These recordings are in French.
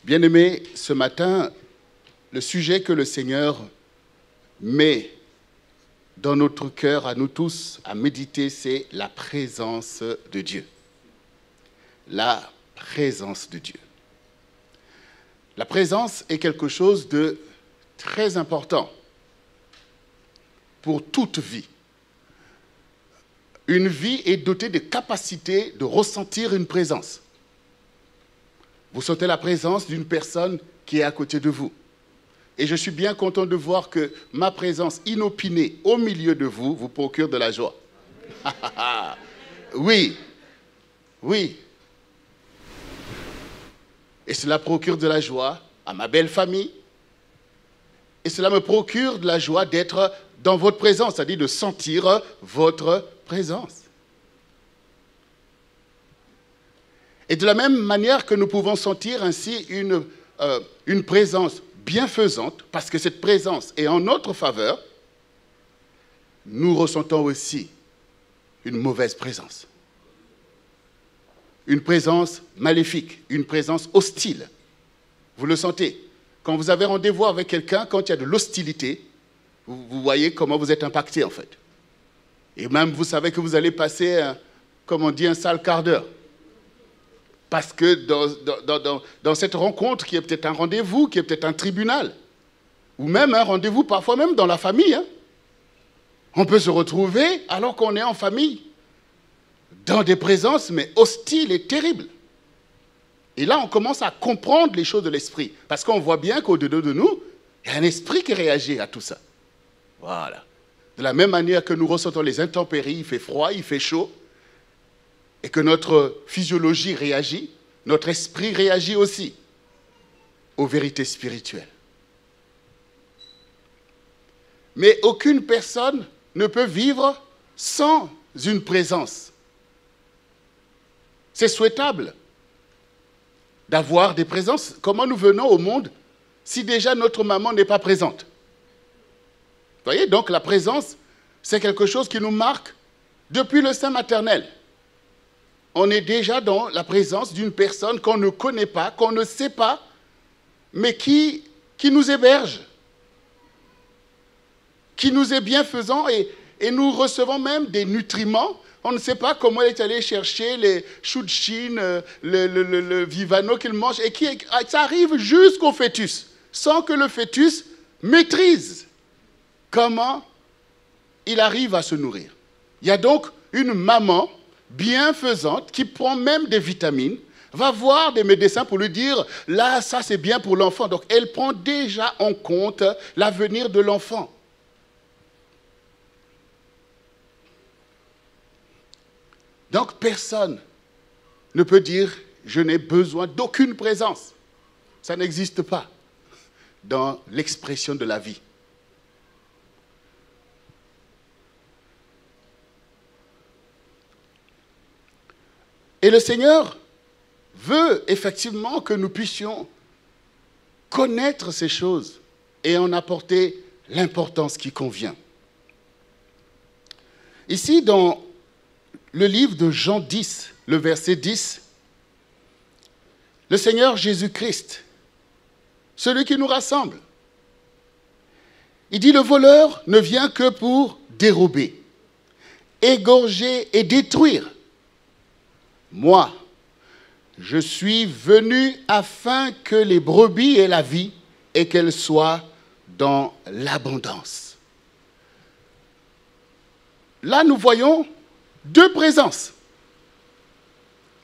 Bien-aimés, ce matin, le sujet que le Seigneur met dans notre cœur, à nous tous, à méditer, c'est la présence de Dieu. La présence de Dieu. La présence est quelque chose de très important pour toute vie. Une vie est dotée de capacités de ressentir une présence. Vous sentez la présence d'une personne qui est à côté de vous. Et je suis bien content de voir que ma présence inopinée au milieu de vous vous procure de la joie. Oui, oui. Et cela procure de la joie à ma belle famille. Et cela me procure de la joie d'être dans votre présence, c'est-à-dire de sentir votre présence. Et de la même manière que nous pouvons sentir ainsi une présence bienfaisante, parce que cette présence est en notre faveur, nous ressentons aussi une mauvaise présence. Une présence maléfique, une présence hostile. Vous le sentez. Quand vous avez rendez-vous avec quelqu'un, quand il y a de l'hostilité, vous voyez comment vous êtes impacté en fait. Et même vous savez que vous allez passer, comme on dit, un sale quart d'heure. Parce que dans cette rencontre, qui est peut-être un rendez-vous, qui est peut-être un tribunal, ou même un rendez-vous, parfois même dans la famille, on peut se retrouver, alors qu'on est en famille, dans des présences, mais hostiles et terribles. Et là, on commence à comprendre les choses de l'esprit. Parce qu'on voit bien qu'au-dedans de nous, il y a un esprit qui réagit à tout ça. Voilà. De la même manière que nous ressentons les intempéries, il fait froid, il fait chaud, et que notre physiologie réagit, notre esprit réagit aussi aux vérités spirituelles. Mais aucune personne ne peut vivre sans une présence. C'est souhaitable d'avoir des présences. Comment nous venons au monde si déjà notre maman n'est pas présente? Vous voyez, donc la présence, c'est quelque chose qui nous marque depuis le sein maternel. On est déjà dans la présence d'une personne qu'on ne connaît pas, qu'on ne sait pas, mais qui nous héberge, qui nous est bienfaisant et nous recevons même des nutriments. On ne sait pas comment il est allé chercher les choux de Chine, le Vivano qu'il mange, et ça arrive jusqu'au fœtus, sans que le fœtus maîtrise comment il arrive à se nourrir. Il y a donc une maman bienfaisante qui prend même des vitamines, va voir des médecins pour lui dire « là, ça c'est bien pour l'enfant ». Donc elle prend déjà en compte l'avenir de l'enfant. Donc personne ne peut dire « je n'ai besoin d'aucune présence ». Ça n'existe pas dans l'expression de la vie. Et le Seigneur veut effectivement que nous puissions connaître ces choses et en apporter l'importance qui convient. Ici, dans le livre de Jean 10, le verset 10, le Seigneur Jésus-Christ, celui qui nous rassemble, il dit « Le voleur ne vient que pour dérober, égorger et détruire. Moi, je suis venu afin que les brebis aient la vie et qu'elles soient dans l'abondance. » Là, nous voyons deux présences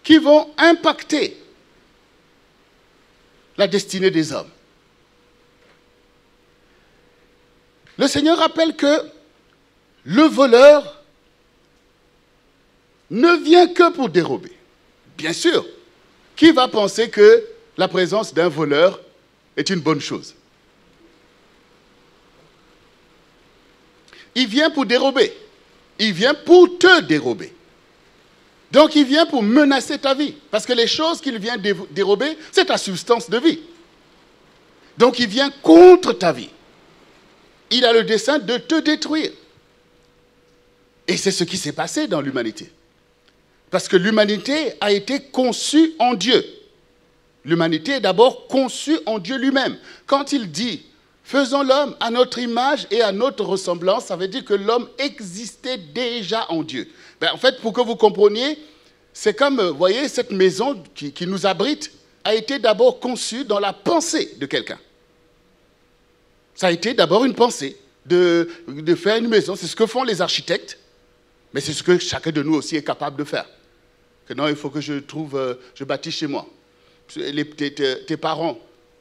qui vont impacter la destinée des hommes. Le Seigneur rappelle que le voleur ne vient que pour dérober. Bien sûr, qui va penser que la présence d'un voleur est une bonne chose? Il vient pour dérober. Il vient pour te dérober. Donc il vient pour menacer ta vie. Parce que les choses qu'il vient dérober, c'est ta substance de vie. Donc il vient contre ta vie. Il a le dessein de te détruire. Et c'est ce qui s'est passé dans l'humanité. Parce que l'humanité a été conçue en Dieu. L'humanité est d'abord conçue en Dieu lui-même. Quand il dit « faisons l'homme à notre image et à notre ressemblance », ça veut dire que l'homme existait déjà en Dieu. En fait, pour que vous compreniez, c'est comme, vous voyez, cette maison qui nous abrite a été d'abord conçue dans la pensée de quelqu'un. Ça a été d'abord une pensée de faire une maison. C'est ce que font les architectes, mais c'est ce que chacun de nous aussi est capable de faire. Que non, il faut que je bâtisse chez moi. Tes parents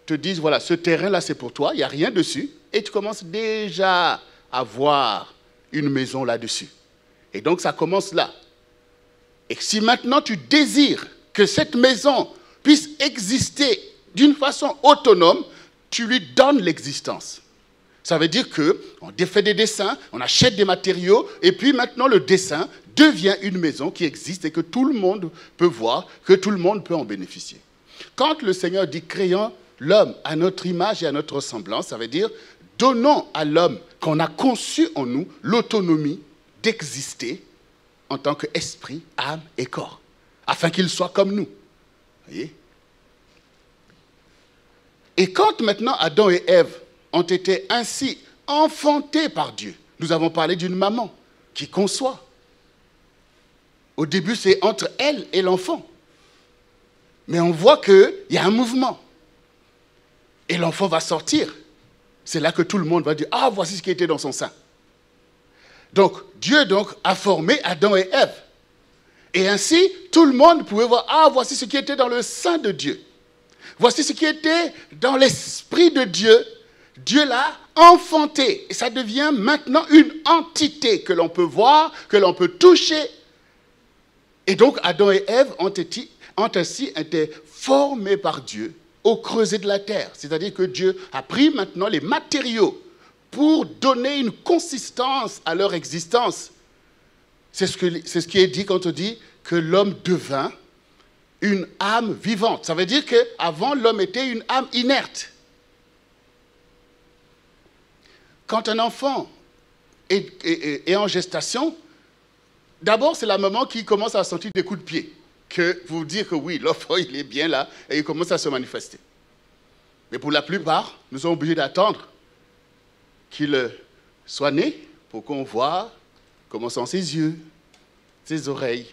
te disent, voilà, ce terrain-là, c'est pour toi, il n'y a rien dessus, et tu commences déjà à voir une maison là-dessus. Et donc, ça commence là. Et si maintenant tu désires que cette maison puisse exister d'une façon autonome, tu lui donnes l'existence. Ça veut dire qu'on défait des dessins, on achète des matériaux, et puis maintenant le dessin devient une maison qui existe et que tout le monde peut voir, que tout le monde peut en bénéficier. Quand le Seigneur dit « créons l'homme à notre image et à notre ressemblance », ça veut dire « donnons à l'homme qu'on a conçu en nous l'autonomie d'exister en tant qu'esprit, âme et corps, afin qu'il soit comme nous. » Voyez ? Et quand maintenant Adam et Ève ont été ainsi enfantés par Dieu, nous avons parlé d'une maman qui conçoit. Au début, c'est entre elle et l'enfant. Mais on voit qu'il y a un mouvement. Et l'enfant va sortir. C'est là que tout le monde va dire « Ah, voici ce qui était dans son sein. » Donc, Dieu a formé Adam et Ève. Et ainsi, tout le monde pouvait voir « Ah, voici ce qui était dans le sein de Dieu. Voici ce qui était dans l'esprit de Dieu. Dieu l'a enfanté. Et ça devient maintenant une entité que l'on peut voir, que l'on peut toucher. Et donc, Adam et Ève ont ainsi été formés par Dieu au creuset de la terre. C'est-à-dire que Dieu a pris maintenant les matériaux pour donner une consistance à leur existence. C'est ce qui est dit quand on dit que l'homme devint une âme vivante. Ça veut dire qu'avant, l'homme était une âme inerte. Quand un enfant est en gestation, d'abord, c'est la maman qui commence à sentir des coups de pied, que vous dire que oui, l'enfant, il est bien là, et il commence à se manifester. Mais pour la plupart, nous sommes obligés d'attendre qu'il soit né pour qu'on voit comment sont ses yeux, ses oreilles.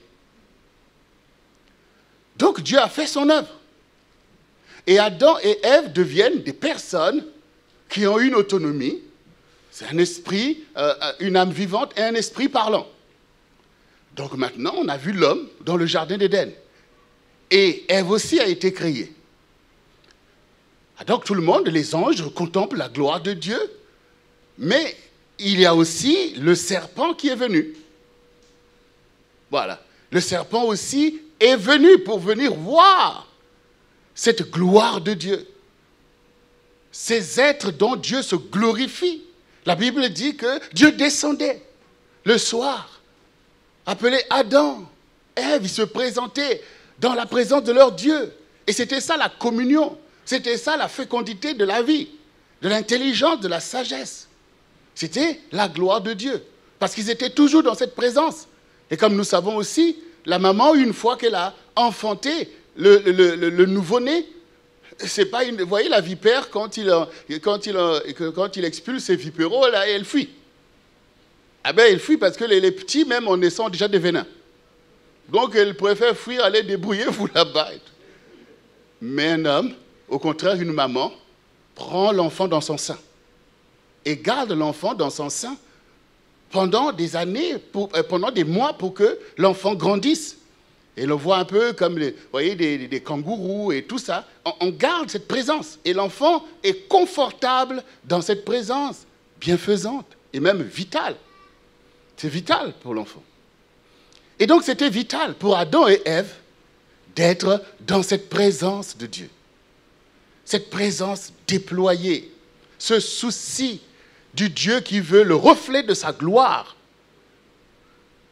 Donc Dieu a fait son œuvre. Et Adam et Ève deviennent des personnes qui ont une autonomie. C'est un esprit, une âme vivante et un esprit parlant. Donc maintenant, on a vu l'homme dans le jardin d'Éden. Et Ève aussi a été créée. Donc tout le monde, les anges, contemplent la gloire de Dieu. Mais il y a aussi le serpent qui est venu. Voilà. Le serpent aussi est venu pour venir voir cette gloire de Dieu. Ces êtres dont Dieu se glorifie. La Bible dit que Dieu descendait le soir, appelé Adam, Ève, ils se présentaient dans la présence de leur Dieu. Et c'était ça la communion, c'était ça la fécondité de la vie, de l'intelligence, de la sagesse. C'était la gloire de Dieu, parce qu'ils étaient toujours dans cette présence. Et comme nous savons aussi, la maman, une fois qu'elle a enfanté le nouveau-né, c'est pas une... Vous voyez la vipère, quand il expulse ses vipéros, là, elle fuit. Ah ben, elle fuit parce que les petits, même en naissant, ont déjà des venins. Donc, elle préfère fuir, aller débrouiller, vous là-bas. Mais un homme, au contraire, une maman, prend l'enfant dans son sein et garde l'enfant dans son sein pendant des années, pendant des mois, pour que l'enfant grandisse. Et on voit un peu comme vous voyez, des kangourous et tout ça. On garde cette présence. Et l'enfant est confortable dans cette présence bienfaisante et même vitale. C'est vital pour l'enfant. Et donc, c'était vital pour Adam et Ève d'être dans cette présence de Dieu. Cette présence déployée. Ce souci du Dieu qui veut le reflet de sa gloire.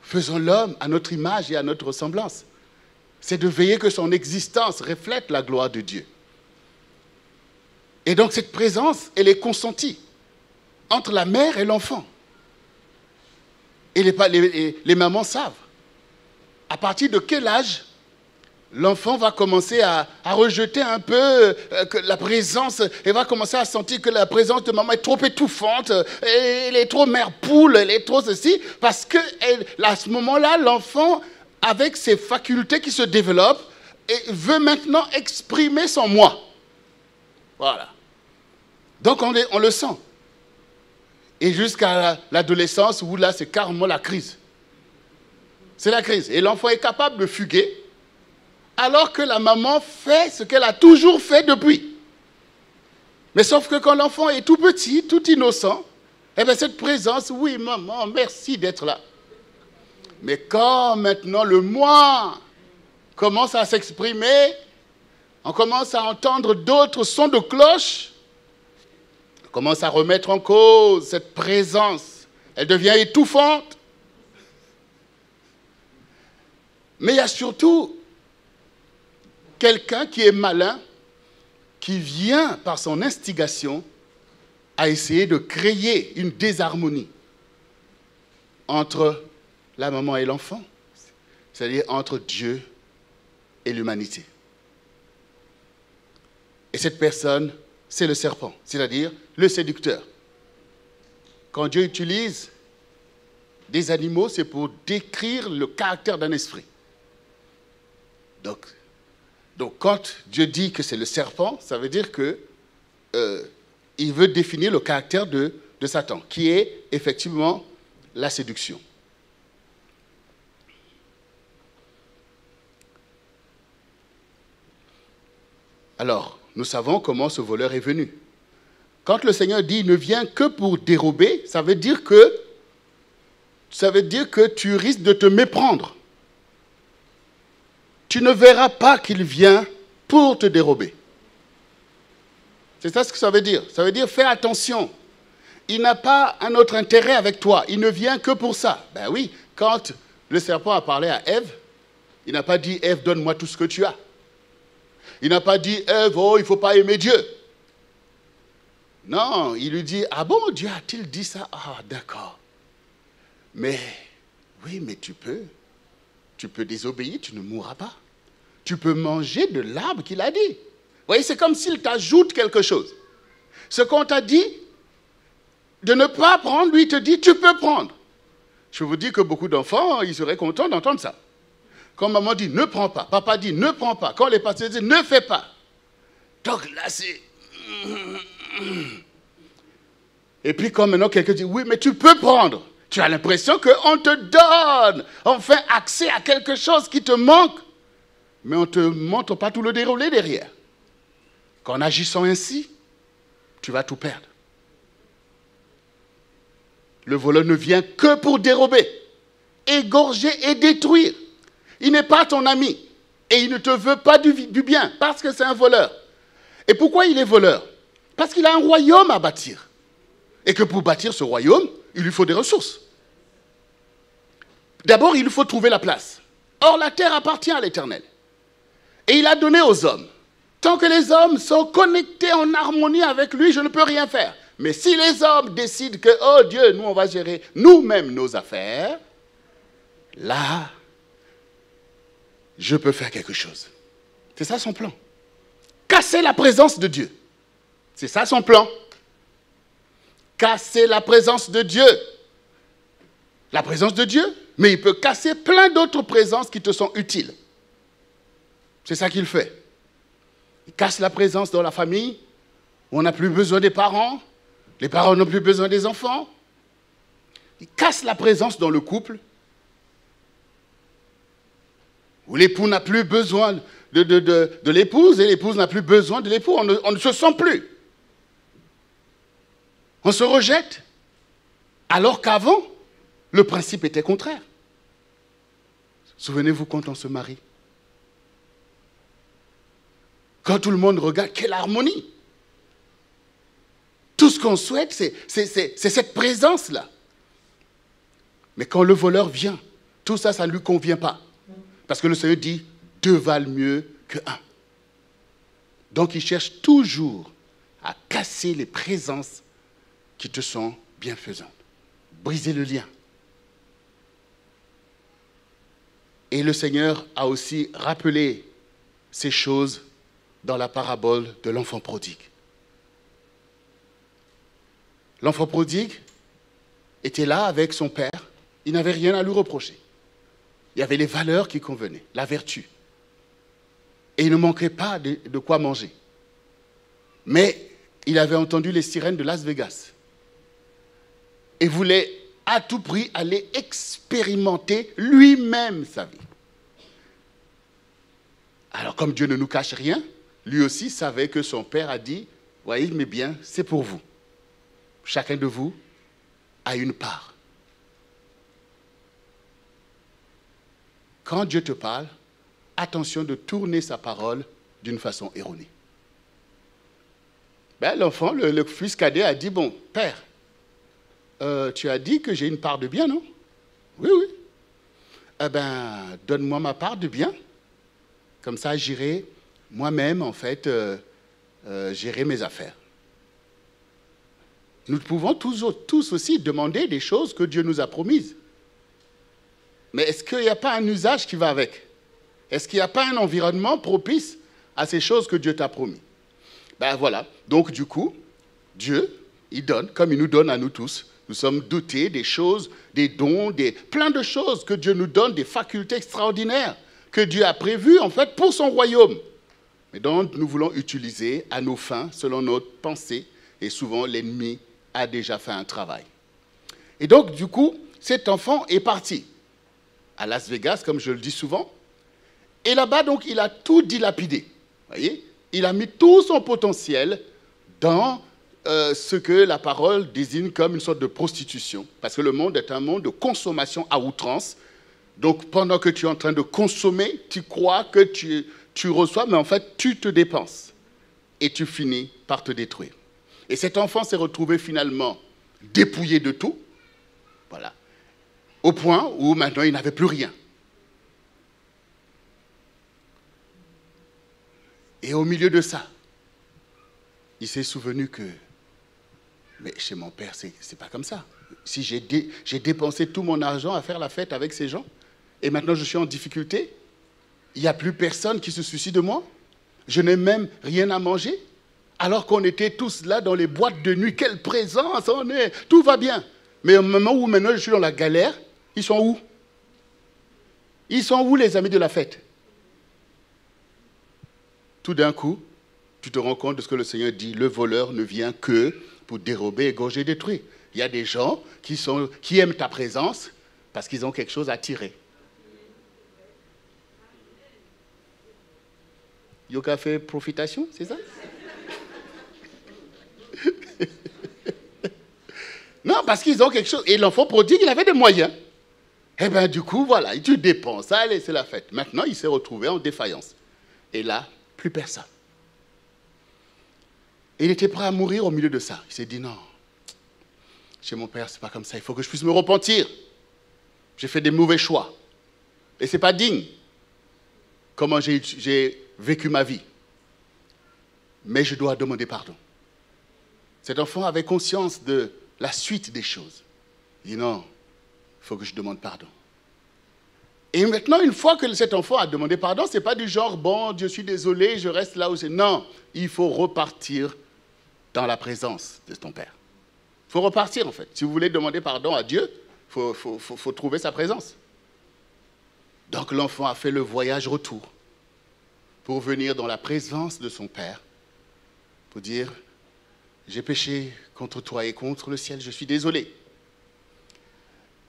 Faisons l'homme à notre image et à notre ressemblance. C'est de veiller que son existence reflète la gloire de Dieu. Et donc cette présence, elle est consentie entre la mère et l'enfant. Et les mamans savent à partir de quel âge l'enfant va commencer à rejeter un peu la présence, et va commencer à sentir que la présence de maman est trop étouffante, elle est trop mère poule, elle est trop ceci, parce que à ce moment-là, l'enfant, avec ses facultés qui se développent, veut maintenant exprimer son moi. Voilà. Donc on le sent. Et jusqu'à l'adolescence, où là, c'est carrément la crise. C'est la crise. Et l'enfant est capable de fuguer, alors que la maman fait ce qu'elle a toujours fait depuis. Mais sauf que quand l'enfant est tout petit, tout innocent, eh bien cette présence, oui maman, merci d'être là. Mais quand maintenant le moi commence à s'exprimer, on commence à entendre d'autres sons de cloche, on commence à remettre en cause cette présence. Elle devient étouffante. Mais il y a surtout quelqu'un qui est malin, qui vient par son instigation à essayer de créer une désharmonie entre la maman et l'enfant, c'est-à-dire entre Dieu et l'humanité. Et cette personne, c'est le serpent, c'est-à-dire le séducteur. Quand Dieu utilise des animaux, c'est pour décrire le caractère d'un esprit. Donc, quand Dieu dit que c'est le serpent, ça veut dire qu'il veut définir le caractère de Satan, qui est effectivement la séduction. Alors, nous savons comment ce voleur est venu. Quand le Seigneur dit « il ne vient que pour dérober », ça veut dire que tu risques de te méprendre. Tu ne verras pas qu'il vient pour te dérober. C'est ça ce que ça veut dire. Ça veut dire fais attention. Il n'a pas un autre intérêt avec toi. Il ne vient que pour ça. Ben oui, quand le serpent a parlé à Ève, il n'a pas dit « Ève, donne-moi tout ce que tu as ». Il n'a pas dit « Ève, oh, il ne faut pas aimer Dieu ». Non, il lui dit « Ah bon, Dieu a-t-il dit ça? Ah, d'accord. Mais, oui, mais tu peux désobéir, tu ne mourras pas. Tu peux manger de l'arbre qu'il a dit. » Vous voyez, c'est comme s'il t'ajoute quelque chose. Ce qu'on t'a dit de ne pas prendre, lui te dit « Tu peux prendre ». Je vous dis que beaucoup d'enfants, ils seraient contents d'entendre ça. Quand maman dit « Ne prends pas », papa dit « Ne prends pas », quand les pasteurs disent « Ne fais pas ». Donc là, c'est... Et puis quand maintenant quelqu'un dit « Oui, mais tu peux prendre », tu as l'impression qu'on te donne enfin accès à quelque chose qui te manque, mais on ne te montre pas tout le déroulé derrière. Qu'en agissant ainsi, tu vas tout perdre. Le voleur ne vient que pour dérober, égorger et détruire. Il n'est pas ton ami et il ne te veut pas du bien parce que c'est un voleur. Et pourquoi il est voleur? Parce qu'il a un royaume à bâtir. Et que pour bâtir ce royaume, il lui faut des ressources. D'abord, il lui faut trouver la place. Or, la terre appartient à l'Éternel. Et il a donné aux hommes. Tant que les hommes sont connectés en harmonie avec lui, je ne peux rien faire. Mais si les hommes décident que, oh Dieu, nous, on va gérer nous-mêmes nos affaires, là, je peux faire quelque chose. C'est ça son plan. Casser la présence de Dieu. C'est ça son plan. Casser la présence de Dieu. La présence de Dieu, mais il peut casser plein d'autres présences qui te sont utiles. C'est ça qu'il fait. Il casse la présence dans la famille, où on n'a plus besoin des parents, les parents n'ont plus besoin des enfants. Il casse la présence dans le couple, où l'époux n'a plus besoin de l'épouse et l'épouse n'a plus besoin de l'époux. On ne se sent plus. On se rejette. Alors qu'avant, le principe était contraire. Souvenez-vous quand on se marie. Quand tout le monde regarde, quelle harmonie. Tout ce qu'on souhaite, c'est cette présence-là. Mais quand le voleur vient, tout ça, ça ne lui convient pas. Parce que le Seigneur dit, 2 valent mieux que 1. Donc il cherche toujours à casser les présences qui te sont bienfaisantes. Briser le lien. Et le Seigneur a aussi rappelé ces choses dans la parabole de l'enfant prodigue. L'enfant prodigue était là avec son père, il n'avait rien à lui reprocher. Il y avait les valeurs qui convenaient, la vertu. Et il ne manquait pas de quoi manger. Mais il avait entendu les sirènes de Las Vegas et voulait à tout prix aller expérimenter lui-même sa vie. Alors comme Dieu ne nous cache rien, lui aussi savait que son père a dit, voyez mes biens, c'est pour vous. Chacun de vous a une part. Quand Dieu te parle, attention de tourner sa parole d'une façon erronée. Ben, l'enfant, le fils cadet a dit, bon, père, tu as dit que j'ai une part de bien, non? Oui, oui. Eh bien, donne-moi ma part de bien. Comme ça, j'irai moi-même, en fait, gérer mes affaires. Nous pouvons tous aussi demander des choses que Dieu nous a promises. Mais est-ce qu'il n'y a pas un usage qui va avec? Est-ce qu'il n'y a pas un environnement propice à ces choses que Dieu t'a promis? Ben voilà. Donc du coup, Dieu, il donne, comme il nous donne à nous tous. Nous sommes dotés des choses, des dons, plein de choses que Dieu nous donne, des facultés extraordinaires que Dieu a prévues, en fait, pour son royaume. Mais dont nous voulons utiliser à nos fins, selon notre pensée. Et souvent, l'ennemi a déjà fait un travail. Et donc, du coup, cet enfant est parti à Las Vegas, comme je le dis souvent. Et là-bas, donc, il a tout dilapidé. Vous voyez? Il a mis tout son potentiel dans ce que la parole désigne comme une sorte de prostitution. Parce que le monde est un monde de consommation à outrance. Donc, pendant que tu es en train de consommer, tu crois que tu reçois, mais en fait, tu te dépenses. Et tu finis par te détruire. Et cet enfant s'est retrouvé finalement dépouillé de tout. Voilà. Au point où maintenant, il n'avait plus rien. Et au milieu de ça, il s'est souvenu que, mais chez mon père, c'est pas comme ça. Si j'ai dépensé tout mon argent à faire la fête avec ces gens, et maintenant je suis en difficulté, il n'y a plus personne qui se soucie de moi, je n'ai même rien à manger, alors qu'on était tous là dans les boîtes de nuit, quelle présence on est, tout va bien. Mais au moment où maintenant je suis dans la galère, ils sont où? Ils sont où les amis de la fête? Tout d'un coup, tu te rends compte de ce que le Seigneur dit. Le voleur ne vient que pour dérober, égorger, détruire. Il y a des gens qui aiment ta présence parce qu'ils ont quelque chose à tirer. Yoga fait profitation, c'est ça? Non, parce qu'ils ont quelque chose. Et l'enfant prodigue, il avait des moyens. Eh bien, du coup, voilà, tu dépenses. Allez, c'est la fête. Maintenant, il s'est retrouvé en défaillance. Et là, plus personne. Et il était prêt à mourir au milieu de ça. Il s'est dit, non, chez mon père, c'est pas comme ça. Il faut que je puisse me repentir. J'ai fait des mauvais choix. Et c'est pas digne. Comment j'ai vécu ma vie. Mais je dois demander pardon. Cet enfant avait conscience de la suite des choses. Il dit, non, il faut que je demande pardon. Et maintenant, une fois que cet enfant a demandé pardon, ce n'est pas du genre, bon, je suis désolé, je reste là où c'est. Non, il faut repartir dans la présence de ton Père. Il faut repartir, en fait. Si vous voulez demander pardon à Dieu, il faut trouver sa présence. Donc l'enfant a fait le voyage retour pour venir dans la présence de son Père, pour dire, j'ai péché contre toi et contre le ciel, je suis désolé.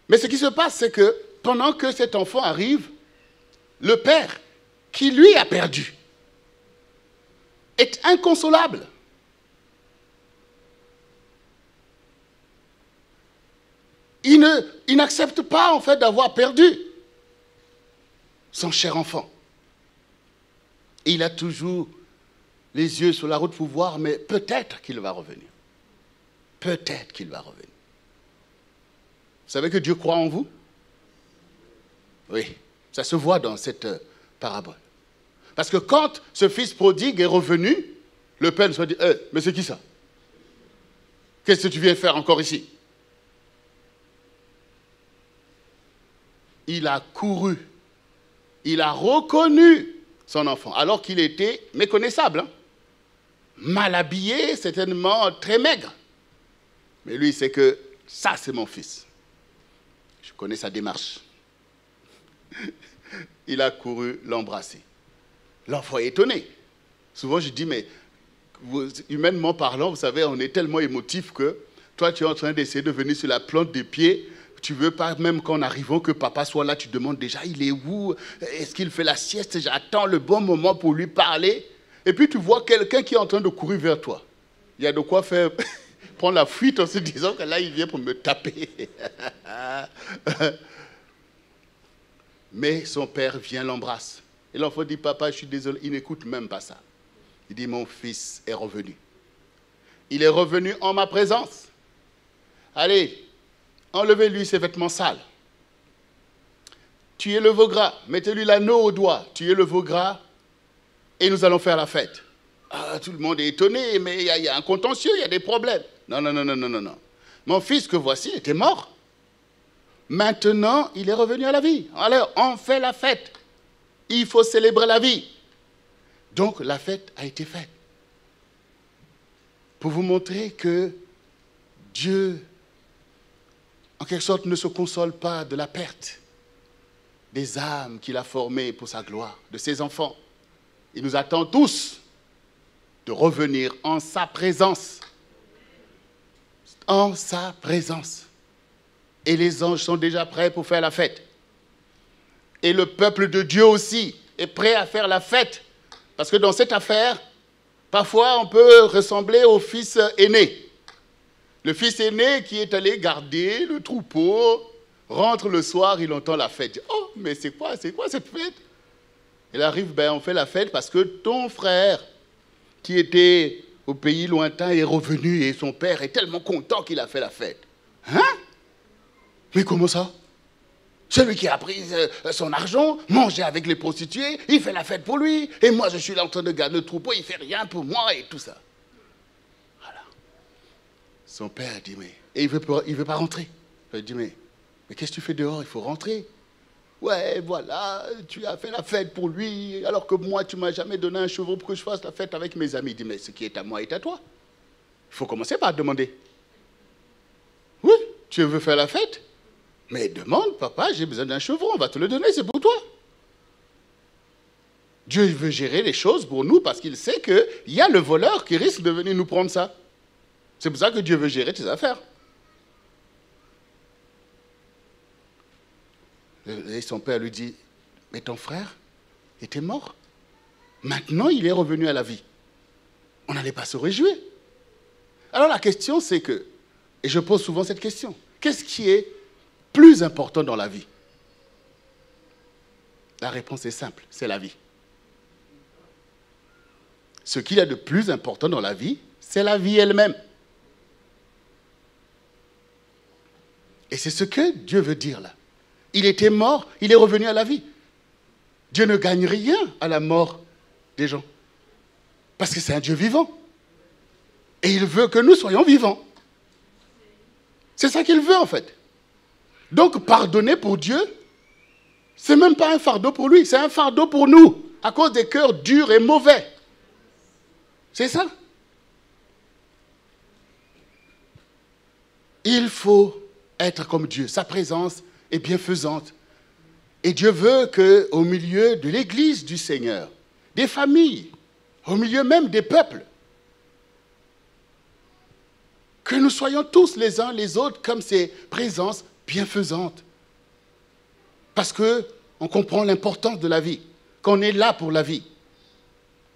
Mais ce qui se passe, c'est que pendant que cet enfant arrive, le père, qui lui a perdu, est inconsolable. Il n'accepte pas, en fait, d'avoir perdu son cher enfant. Et il a toujours les yeux sur la route pour voir, mais peut-être qu'il va revenir. Peut-être qu'il va revenir. Vous savez que Dieu croit en vous? Oui, ça se voit dans cette parabole. Parce que quand ce fils prodigue est revenu, le père se dit, mais c'est qui ça? Qu'est-ce que tu viens faire encore ici? Il a couru, il a reconnu son enfant, alors qu'il était méconnaissable, hein, mal habillé, certainement très maigre. Mais lui, c'est que ça, c'est mon fils. Je connais sa démarche. Il a couru l'embrasser. L'enfant est étonné. Souvent, je dis, mais humainement parlant, vous savez, on est tellement émotif que toi, tu es en train d'essayer de venir sur la plante des pieds. Tu ne veux pas, même qu'en arrivant, que papa soit là, tu demandes déjà, il est où? Est-ce qu'il fait la sieste? J'attends le bon moment pour lui parler. Et puis, tu vois quelqu'un qui est en train de courir vers toi. Il y a de quoi faire, prendre la fuite en se disant que là, il vient pour me taper. Mais son père vient, l'embrasse. Et l'enfant dit, papa, je suis désolé. Il n'écoute même pas ça. Il dit, mon fils est revenu. Il est revenu en ma présence. Allez, enlevez-lui ses vêtements sales. Tuez le veau gras. Mettez-lui l'anneau au doigt. Tuez le veau gras. Et nous allons faire la fête. Ah, tout le monde est étonné, mais il y a un contentieux, il y a des problèmes. Non, non, non, non, non, non, non. Mon fils que voici était mort. Maintenant, il est revenu à la vie. Alors, on fait la fête. Il faut célébrer la vie. Donc, la fête a été faite. Pour vous montrer que Dieu, en quelque sorte, ne se console pas de la perte des âmes qu'il a formées pour sa gloire, de ses enfants. Il nous attend tous de revenir en sa présence. En sa présence. Et les anges sont déjà prêts pour faire la fête. Et le peuple de Dieu aussi est prêt à faire la fête. Parce que dans cette affaire, parfois on peut ressembler au fils aîné. Le fils aîné qui est allé garder le troupeau, rentre le soir, il entend la fête. Oh, mais c'est quoi cette fête? Il arrive, on fait la fête parce que ton frère, qui était au pays lointain, est revenu et son père est tellement content qu'il a fait la fête. Hein? Mais comment ça? Celui qui a pris son argent, mangé avec les prostituées, il fait la fête pour lui. Et moi, je suis là en train de garder le troupeau, il ne fait rien pour moi et tout ça. Voilà. Son père dit, mais... Et il ne veut pas rentrer. Il dit, mais qu'est-ce que tu fais dehors? Il faut rentrer. Ouais, voilà, tu as fait la fête pour lui, alors que moi, tu ne m'as jamais donné un chevreau pour que je fasse la fête avec mes amis. Il dit, mais ce qui est à moi est à toi. Il faut commencer par demander. Oui, tu veux faire la fête? Mais demande, papa, j'ai besoin d'un chevreau, on va te le donner, c'est pour toi. Dieu veut gérer les choses pour nous parce qu'il sait qu'il y a le voleur qui risque de venir nous prendre ça. C'est pour ça que Dieu veut gérer tes affaires. Et son père lui dit, mais ton frère était mort. Maintenant, il est revenu à la vie. On n'allait pas se réjouir. Alors la question, c'est que, et je pose souvent cette question, qu'est-ce qui est plus important dans la vie? La réponse est simple, c'est la vie. Ce qu'il y a de plus important dans la vie, c'est la vie elle-même. Et c'est ce que Dieu veut dire là. Il était mort, il est revenu à la vie. Dieu ne gagne rien à la mort des gens. Parce que c'est un Dieu vivant. Et il veut que nous soyons vivants. C'est ça qu'il veut en fait. Donc, pardonner pour Dieu, c'est même pas un fardeau pour lui, c'est un fardeau pour nous, à cause des cœurs durs et mauvais. C'est ça. Il faut être comme Dieu. Sa présence est bienfaisante. Et Dieu veut qu'au milieu de l'Église du Seigneur, des familles, au milieu même des peuples, que nous soyons tous les uns les autres comme ces présences bienfaisante. Parce qu'on comprend l'importance de la vie, qu'on est là pour la vie.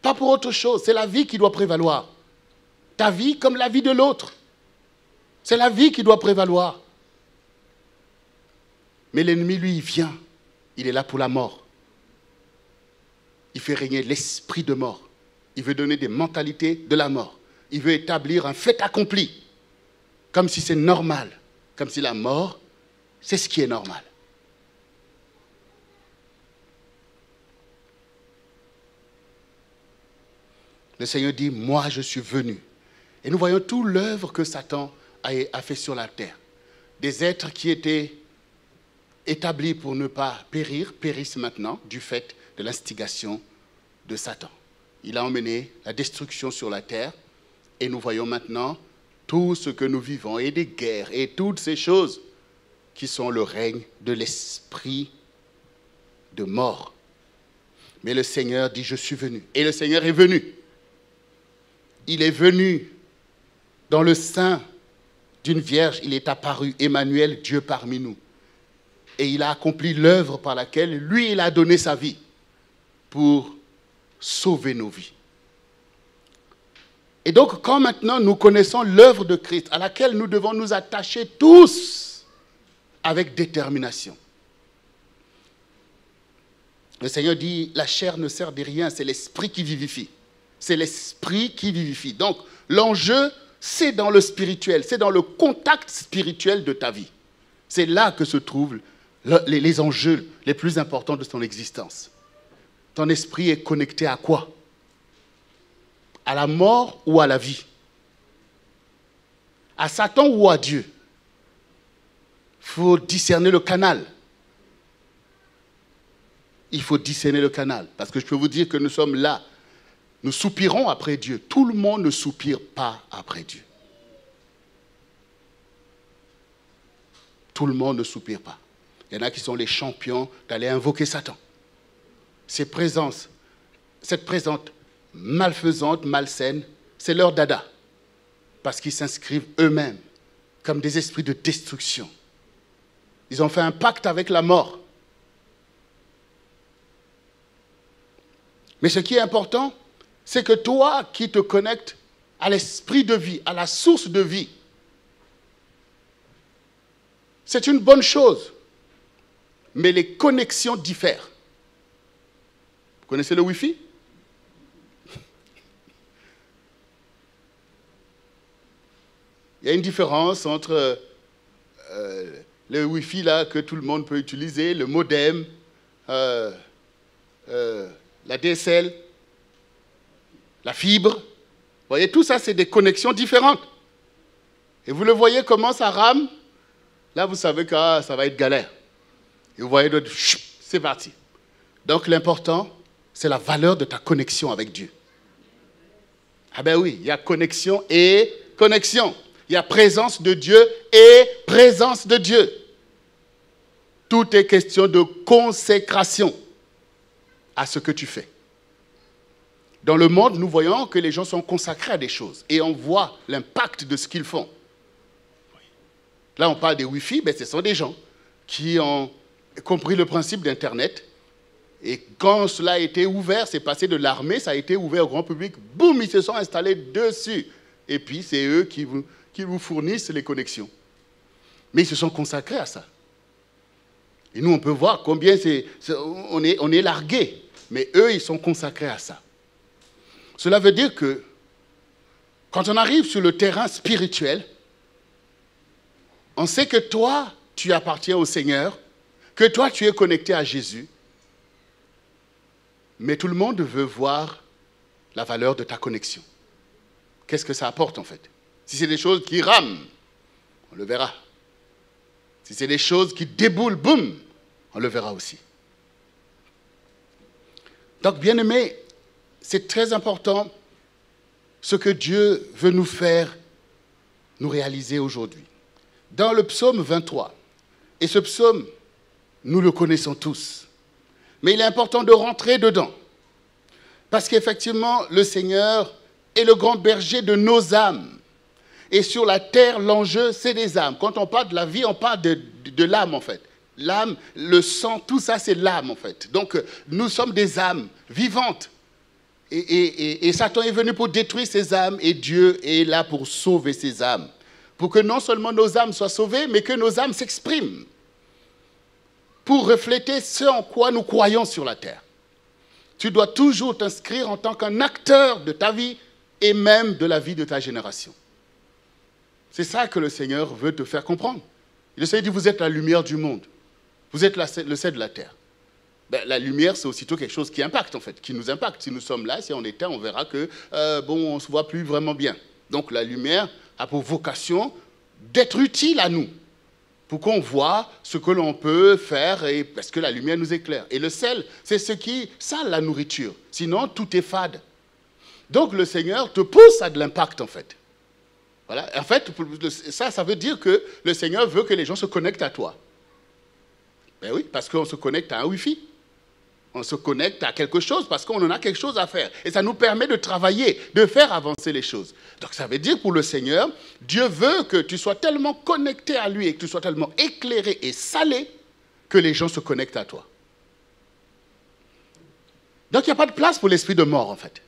Pas pour autre chose, c'est la vie qui doit prévaloir. Ta vie comme la vie de l'autre. C'est la vie qui doit prévaloir. Mais l'ennemi, lui, il vient. Il est là pour la mort. Il fait régner l'esprit de mort. Il veut donner des mentalités de la mort. Il veut établir un fait accompli. Comme si c'est normal. Comme si la mort, c'est ce qui est normal. Le Seigneur dit, moi je suis venu. Et nous voyons toute l'œuvre que Satan a fait sur la terre. Des êtres qui étaient établis pour ne pas périr, périssent maintenant du fait de l'instigation de Satan. Il a emmené la destruction sur la terre et nous voyons maintenant tout ce que nous vivons et des guerres et toutes ces choses qui sont le règne de l'esprit de mort. Mais le Seigneur dit, je suis venu. Et le Seigneur est venu. Il est venu dans le sein d'une vierge. Il est apparu, Emmanuel, Dieu parmi nous. Et il a accompli l'œuvre par laquelle, lui, il a donné sa vie pour sauver nos vies. Et donc, quand maintenant nous connaissons l'œuvre de Christ, à laquelle nous devons nous attacher tous avec détermination. Le Seigneur dit, la chair ne sert de rien, c'est l'esprit qui vivifie. C'est l'esprit qui vivifie. Donc, l'enjeu, c'est dans le spirituel, c'est dans le contact spirituel de ta vie. C'est là que se trouvent les enjeux les plus importants de ton existence. Ton esprit est connecté à quoi? À la mort ou à la vie? À Satan ou à Dieu? Il faut discerner le canal. Il faut discerner le canal. Parce que je peux vous dire que nous sommes là. Nous soupirons après Dieu. Tout le monde ne soupire pas après Dieu. Tout le monde ne soupire pas. Il y en a qui sont les champions d'aller invoquer Satan. Cette présence malfaisante, malsaine, c'est leur dada. Parce qu'ils s'inscrivent eux-mêmes comme des esprits de destruction. Ils ont fait un pacte avec la mort. Mais ce qui est important, c'est que toi qui te connectes à l'esprit de vie, à la source de vie, c'est une bonne chose. Mais les connexions diffèrent. Vous connaissez le Wi-Fi? Il y a une différence entre le Wi-Fi là, que tout le monde peut utiliser, le modem, la DSL, la fibre. Vous voyez, tout ça, c'est des connexions différentes. Et vous le voyez comment ça rame. Là, vous savez que ça va être galère. Et vous voyez, c'est parti. Donc, l'important, c'est la valeur de ta connexion avec Dieu. Ah ben oui, il y a connexion et connexion. Il y a présence de Dieu et présence de Dieu. Tout est question de consécration à ce que tu fais. Dans le monde, nous voyons que les gens sont consacrés à des choses et on voit l'impact de ce qu'ils font. Là, on parle des Wi-Fi, mais ce sont des gens qui ont compris le principe d'Internet. Et quand cela a été ouvert, c'est passé de l'armée, ça a été ouvert au grand public. Boum, ils se sont installés dessus. Et puis, c'est eux qui vous fournissent les connexions. Mais ils se sont consacrés à ça. Et nous, on peut voir combien on est largués. Mais eux, ils sont consacrés à ça. Cela veut dire que quand on arrive sur le terrain spirituel, on sait que toi, tu appartiens au Seigneur, que toi, tu es connecté à Jésus. Mais tout le monde veut voir la valeur de ta connexion. Qu'est-ce que ça apporte en fait? Si c'est des choses qui rament, on le verra. Si c'est des choses qui déboulent, boum, on le verra aussi. Donc, bien-aimés, c'est très important ce que Dieu veut nous faire nous réaliser aujourd'hui. Dans le psaume 23, et ce psaume, nous le connaissons tous, mais il est important de rentrer dedans, parce qu'effectivement, le Seigneur est le grand berger de nos âmes. Et sur la terre, l'enjeu, c'est des âmes. Quand on parle de la vie, on parle de l'âme, en fait. L'âme, le sang, tout ça, c'est l'âme, en fait. Donc, nous sommes des âmes vivantes. Et Satan est venu pour détruire ces âmes, et Dieu est là pour sauver ces âmes. Pour que non seulement nos âmes soient sauvées, mais que nos âmes s'expriment. Pour refléter ce en quoi nous croyons sur la terre. Tu dois toujours t'inscrire en tant qu'un acteur de ta vie et même de la vie de ta génération. C'est ça que le Seigneur veut te faire comprendre. Le Seigneur dit, vous êtes la lumière du monde. Vous êtes le sel de la terre. Ben, la lumière, c'est aussitôt quelque chose qui impacte, en fait, qui nous impacte. Si nous sommes là, si on éteint, on verra que, on ne se voit plus vraiment bien. Donc la lumière a pour vocation d'être utile à nous. pour qu'on voie ce que l'on peut faire, et, parce que la lumière nous éclaire. Et le sel, c'est ce qui sale la nourriture. Sinon, tout est fade. Donc le Seigneur te pousse à de l'impact, en fait. Voilà. En fait, ça veut dire que le Seigneur veut que les gens se connectent à toi. Ben oui, parce qu'on se connecte à un Wi-Fi. On se connecte à quelque chose parce qu'on en a quelque chose à faire. Et ça nous permet de travailler, de faire avancer les choses. Donc ça veut dire pour le Seigneur, Dieu veut que tu sois tellement connecté à lui et que tu sois tellement éclairé et salé que les gens se connectent à toi. Donc il n'y a pas de place pour l'esprit de mort, en fait.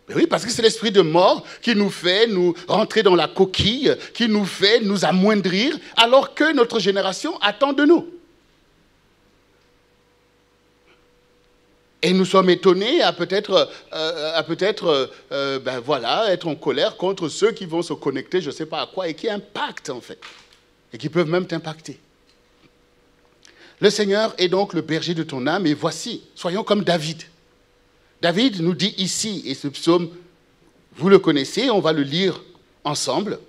Mais oui, parce que c'est l'esprit de mort qui nous fait nous rentrer dans la coquille, qui nous fait nous amoindrir, alors que notre génération attend de nous. Et nous sommes étonnés à peut-être être en colère contre ceux qui vont se connecter, je ne sais pas à quoi, et qui impactent, en fait, et qui peuvent même t'impacter. Le Seigneur est donc le berger de ton âme, et voici, soyons comme David. David nous dit ici, et ce psaume, vous le connaissez, on va le lire ensemble.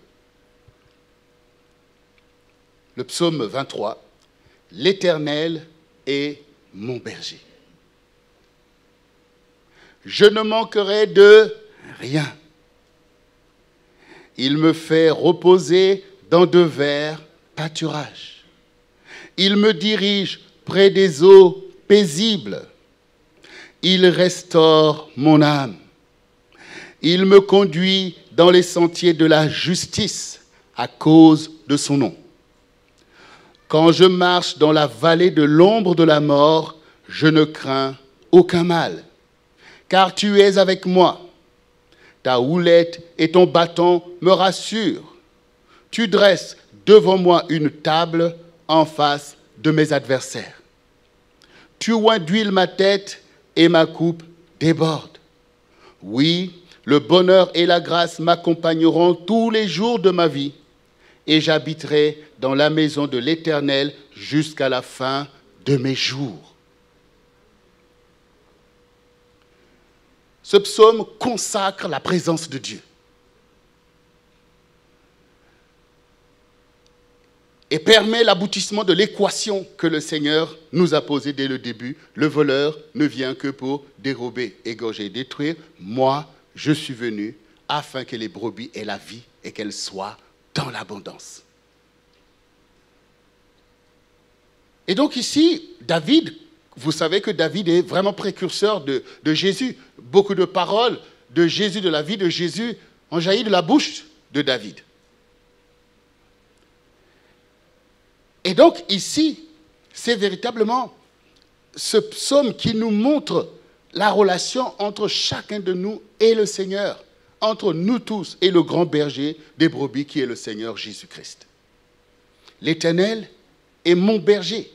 Le psaume 23, « L'Éternel est mon berger. Je ne manquerai de rien. Il me fait reposer dans de verts pâturages. Il me dirige près des eaux paisibles. Il restaure mon âme. Il me conduit dans les sentiers de la justice à cause de son nom. Quand je marche dans la vallée de l'ombre de la mort, je ne crains aucun mal, car tu es avec moi. Ta houlette et ton bâton me rassurent. Tu dresses devant moi une table en face de mes adversaires. Tu oins d'huile ma tête et ma coupe déborde. Oui, le bonheur et la grâce m'accompagneront tous les jours de ma vie, et j'habiterai dans la maison de l'Éternel jusqu'à la fin de mes jours. Ce psaume consacre la présence de Dieu. Et permet l'aboutissement de l'équation que le Seigneur nous a posée dès le début. Le voleur ne vient que pour dérober, égorger, détruire. Moi, je suis venu afin que les brebis aient la vie et qu'elles soient dans l'abondance. Et donc ici, David, vous savez que David est vraiment précurseur de Jésus. Beaucoup de paroles de Jésus, de la vie de Jésus, ont jailli de la bouche de David. Et donc ici, c'est véritablement ce psaume qui nous montre la relation entre chacun de nous et le Seigneur, entre nous tous et le grand berger des brebis qui est le Seigneur Jésus-Christ. L'Éternel est mon berger.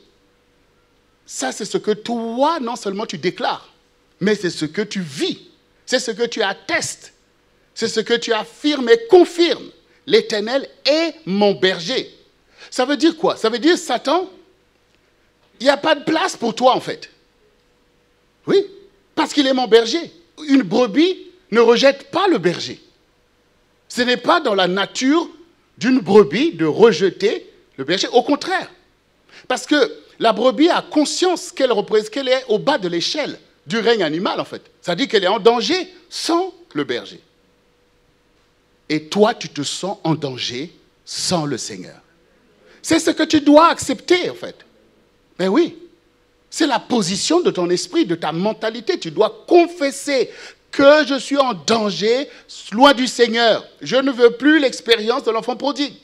Ça, c'est ce que toi, non seulement tu déclares, mais c'est ce que tu vis, c'est ce que tu attestes, c'est ce que tu affirmes et confirmes. L'Éternel est mon berger. Ça veut dire quoi? Ça veut dire, Satan, il n'y a pas de place pour toi, en fait. Oui, parce qu'il est mon berger. Une brebis ne rejette pas le berger. Ce n'est pas dans la nature d'une brebis de rejeter le berger. Au contraire. Parce que la brebis a conscience qu'elle est au bas de l'échelle du règne animal, en fait. Ça dit qu'elle est en danger sans le berger. Et toi, tu te sens en danger sans le Seigneur. C'est ce que tu dois accepter, en fait. Mais oui, c'est la position de ton esprit, de ta mentalité. Tu dois confesser que je suis en danger, loin du Seigneur. Je ne veux plus l'expérience de l'enfant prodigue.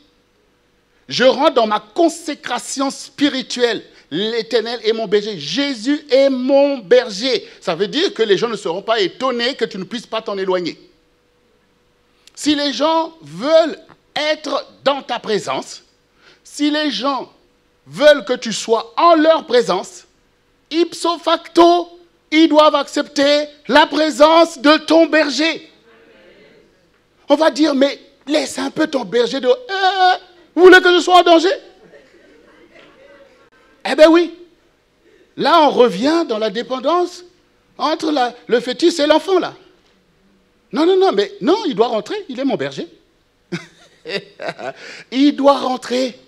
Je rentre dans ma consécration spirituelle. L'Éternel est mon berger. Jésus est mon berger. Ça veut dire que les gens ne seront pas étonnés que tu ne puisses pas t'en éloigner. Si les gens veulent être dans ta présence, si les gens veulent que tu sois en leur présence, ipso facto, ils doivent accepter la présence de ton berger. On va dire, mais laisse un peu ton berger de... vous voulez que je sois en danger? Eh bien oui. Là, on revient dans la dépendance entre le fœtus et l'enfant, là. Non, mais il doit rentrer, il est mon berger. Il doit rentrer.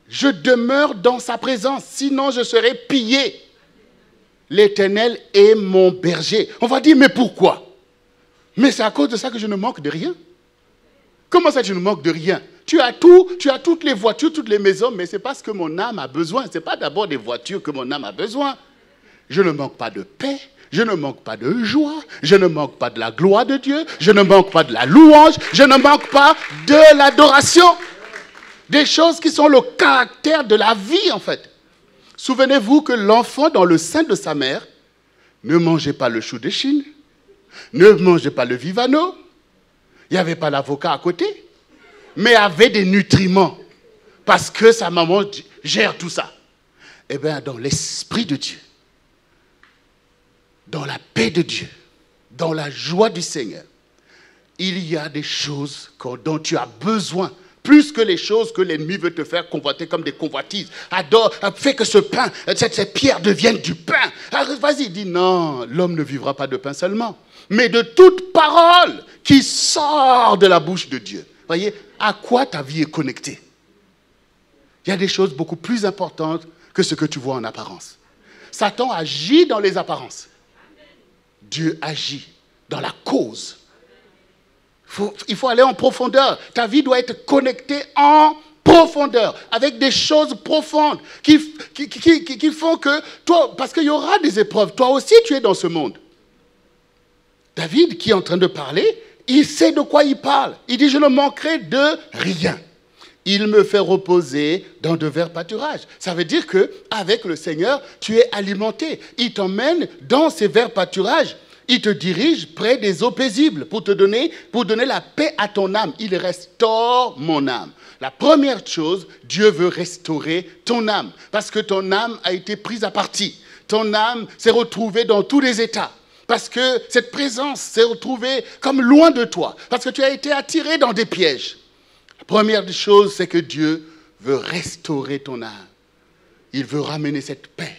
Je demeure dans sa présence, sinon je serai pillé. L'Éternel est mon berger. On va dire, mais pourquoi? Mais c'est à cause de ça que je ne manque de rien. Comment ça, tu ne manques de rien? Tu as tout, tu as toutes les voitures, toutes les maisons, mais c'est pas ce que mon âme a besoin. Ce n'est pas d'abord des voitures que mon âme a besoin. Je ne manque pas de paix, je ne manque pas de joie, je ne manque pas de la gloire de Dieu, je ne manque pas de la louange, je ne manque pas de l'adoration. Des choses qui sont le caractère de la vie, en fait. Souvenez-vous que l'enfant dans le sein de sa mère ne mangeait pas le chou de Chine, ne mangeait pas le vivano, il n'y avait pas l'avocat à côté, mais avait des nutriments, parce que sa maman gère tout ça. Eh bien, dans l'esprit de Dieu, dans la paix de Dieu, dans la joie du Seigneur, il y a des choses dont tu as besoin, plus que les choses que l'ennemi veut te faire convoiter comme des convoitises. Adore, fais que ce pain, cette pierre devienne du pain. Alors, vas-y, dis non, l'homme ne vivra pas de pain seulement, mais de toute parole qui sort de la bouche de Dieu. Voyez, à quoi ta vie est connectée? Il y a des choses beaucoup plus importantes que ce que tu vois en apparence. Satan agit dans les apparences. Dieu agit dans la cause. Il faut aller en profondeur. Ta vie doit être connectée en profondeur, avec des choses profondes qui font que toi, parce qu'il y aura des épreuves, toi aussi tu es dans ce monde. David, qui est en train de parler, il sait de quoi il parle. Il dit, je ne manquerai de rien. Il me fait reposer dans de verts pâturages. Ça veut dire qu'avec le Seigneur, tu es alimenté. Il t'emmène dans ces verts pâturages. Il te dirige près des eaux paisibles pour donner la paix à ton âme. Il restaure mon âme. La première chose, Dieu veut restaurer ton âme. Parce que ton âme a été prise à partie. Ton âme s'est retrouvée dans tous les états. Parce que cette présence s'est retrouvée comme loin de toi. Parce que tu as été attiré dans des pièges. La première des choses, c'est que Dieu veut restaurer ton âme. Il veut ramener cette paix,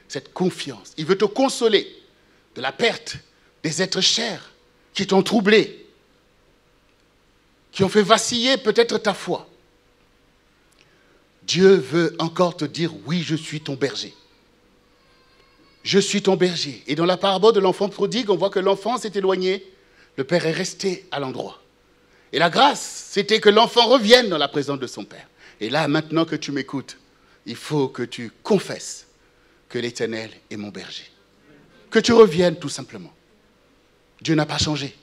cette confiance. Il veut te consoler de la perte des êtres chers qui t'ont troublé, qui ont fait vaciller peut-être ta foi. Dieu veut encore te dire, oui, je suis ton berger. Je suis ton berger. Et dans la parabole de l'enfant prodigue, on voit que l'enfant s'est éloigné, le père est resté à l'endroit. Et la grâce, c'était que l'enfant revienne dans la présence de son père. Et là, maintenant que tu m'écoutes, il faut que tu confesses que l'Éternel est mon berger. Que tu reviennes tout simplement. Dieu n'a pas changé.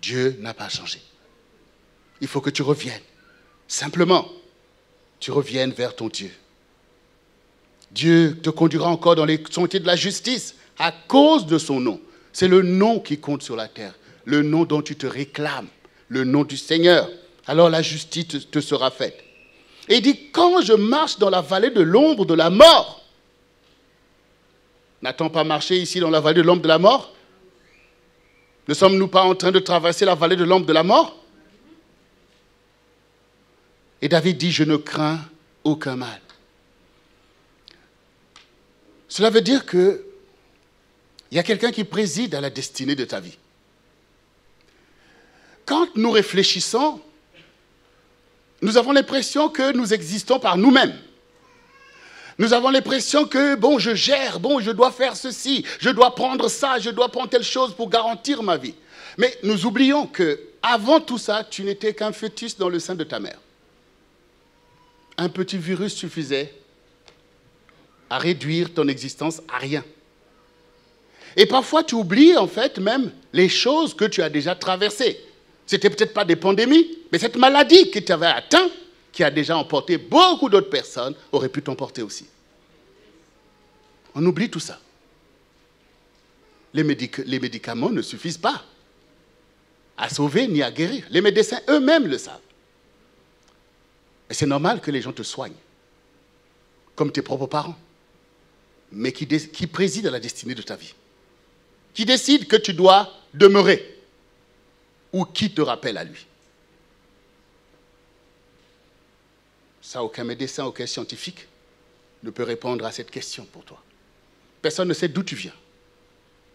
Dieu n'a pas changé. Il faut que tu reviennes. Simplement, tu reviennes vers ton Dieu. Dieu te conduira encore dans les sentiers de la justice à cause de son nom. C'est le nom qui compte sur la terre. Le nom dont tu te réclames. Le nom du Seigneur. Alors la justice te sera faite. Et il dit, quand je marche dans la vallée de l'ombre de la mort, n'a-t-on pas marché ici dans la vallée de l'ombre de la mort? Ne sommes-nous pas en train de traverser la vallée de l'ombre de la mort? Et David dit, je ne crains aucun mal. Cela veut dire qu'il y a quelqu'un qui préside à la destinée de ta vie. Quand nous réfléchissons, nous avons l'impression que nous existons par nous-mêmes. Nous avons l'impression que, bon, je gère, bon, je dois faire ceci, je dois prendre ça, je dois prendre telle chose pour garantir ma vie. Mais nous oublions qu'avant tout ça, tu n'étais qu'un fœtus dans le sein de ta mère. Un petit virus suffisait à réduire ton existence à rien. Et parfois, tu oublies en fait même les choses que tu as déjà traversées. C'était peut-être pas des pandémies, mais cette maladie qui t'avait atteint, qui a déjà emporté beaucoup d'autres personnes, aurait pu t'emporter aussi. On oublie tout ça. Les médicaments ne suffisent pas à sauver ni à guérir. Les médecins eux-mêmes le savent. Et c'est normal que les gens te soignent, comme tes propres parents, mais qui président à la destinée de ta vie, qui décident que tu dois demeurer, ou qui te rappelle à lui. Ça, aucun médecin, aucun scientifique ne peut répondre à cette question pour toi. Personne ne sait d'où tu viens.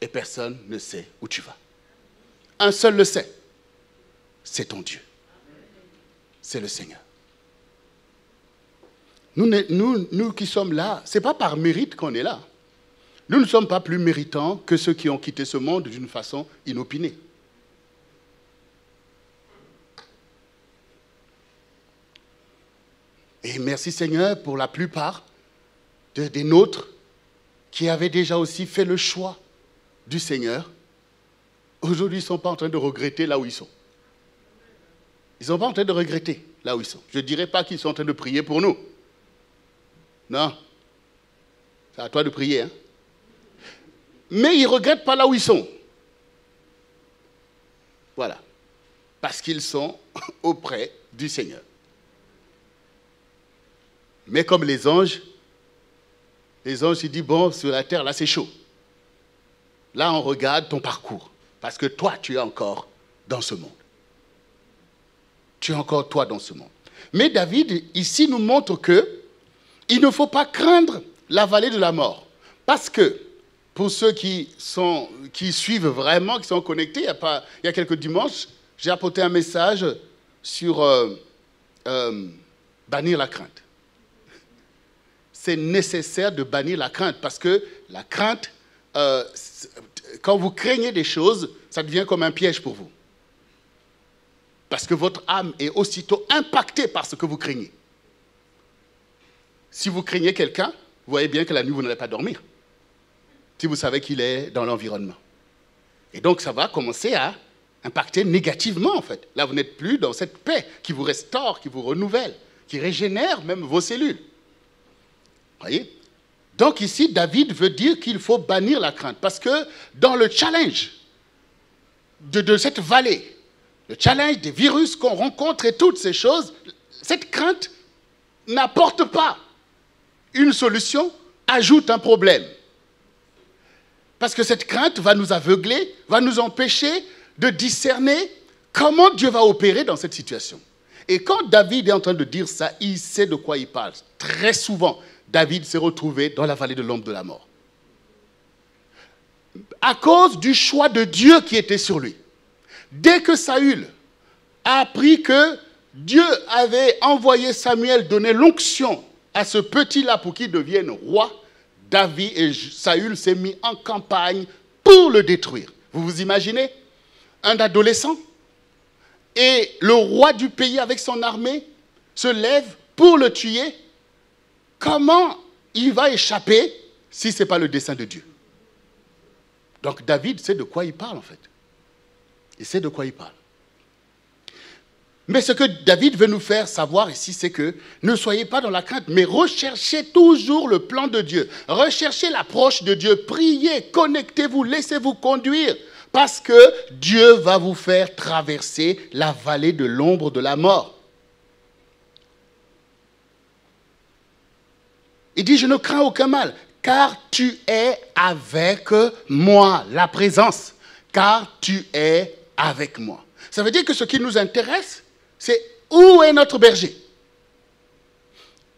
Et personne ne sait où tu vas. Un seul le sait. C'est ton Dieu. C'est le Seigneur. Nous qui sommes là, ce n'est pas par mérite qu'on est là. Nous ne sommes pas plus méritants que ceux qui ont quitté ce monde d'une façon inopinée. Et merci Seigneur pour la plupart des nôtres qui avaient déjà aussi fait le choix du Seigneur. Aujourd'hui, ils ne sont pas en train de regretter là où ils sont. Ils ne sont pas en train de regretter là où ils sont. Je ne dirais pas qu'ils sont en train de prier pour nous. Non. C'est à toi de prier. Hein? Mais ils ne regrettent pas là où ils sont. Voilà. Parce qu'ils sont auprès du Seigneur. Mais comme les anges, ils disent, bon, sur la terre, là, c'est chaud. Là, on regarde ton parcours. Parce que toi, tu es encore dans ce monde. Tu es encore toi dans ce monde. Mais David, ici, nous montre qu'il ne faut pas craindre la vallée de la mort. Parce que, pour ceux qui suivent vraiment, qui sont connectés, il y a quelques dimanches, j'ai apporté un message sur bannir la crainte. C'est nécessaire de bannir la crainte parce que la crainte, quand vous craignez des choses, ça devient comme un piège pour vous. Parce que votre âme est aussitôt impactée par ce que vous craignez. Si vous craignez quelqu'un, vous voyez bien que la nuit, vous n'allez pas dormir. Si vous savez qu'il est dans l'environnement. Et donc, ça va commencer à impacter négativement, en fait. Là, vous n'êtes plus dans cette paix qui vous restaure, qui vous renouvelle, qui régénère même vos cellules. Voyez? Donc ici, David veut dire qu'il faut bannir la crainte. Parce que dans le challenge de cette vallée, le challenge des virus qu'on rencontre et toutes ces choses, cette crainte n'apporte pas une solution, ajoute un problème. Parce que cette crainte va nous aveugler, va nous empêcher de discerner comment Dieu va opérer dans cette situation. Et quand David est en train de dire ça, il sait de quoi il parle. Très souvent, David s'est retrouvé dans la vallée de l'ombre de la mort. À cause du choix de Dieu qui était sur lui. Dès que Saül a appris que Dieu avait envoyé Samuel donner l'onction à ce petit-là pour qu'il devienne roi, David et Saül s'est mis en campagne pour le détruire. Vous vous imaginez? Un adolescent et le roi du pays avec son armée se lève pour le tuer. Comment il va échapper si ce n'est pas le dessein de Dieu? Donc David sait de quoi il parle en fait. Il sait de quoi il parle. Mais ce que David veut nous faire savoir ici, c'est que ne soyez pas dans la crainte, mais recherchez toujours le plan de Dieu. Recherchez l'approche de Dieu. Priez, connectez-vous, laissez-vous conduire. Parce que Dieu va vous faire traverser la vallée de l'ombre de la mort. Il dit, je ne crains aucun mal, car tu es avec moi. La présence, car tu es avec moi. Ça veut dire que ce qui nous intéresse, c'est où est notre berger?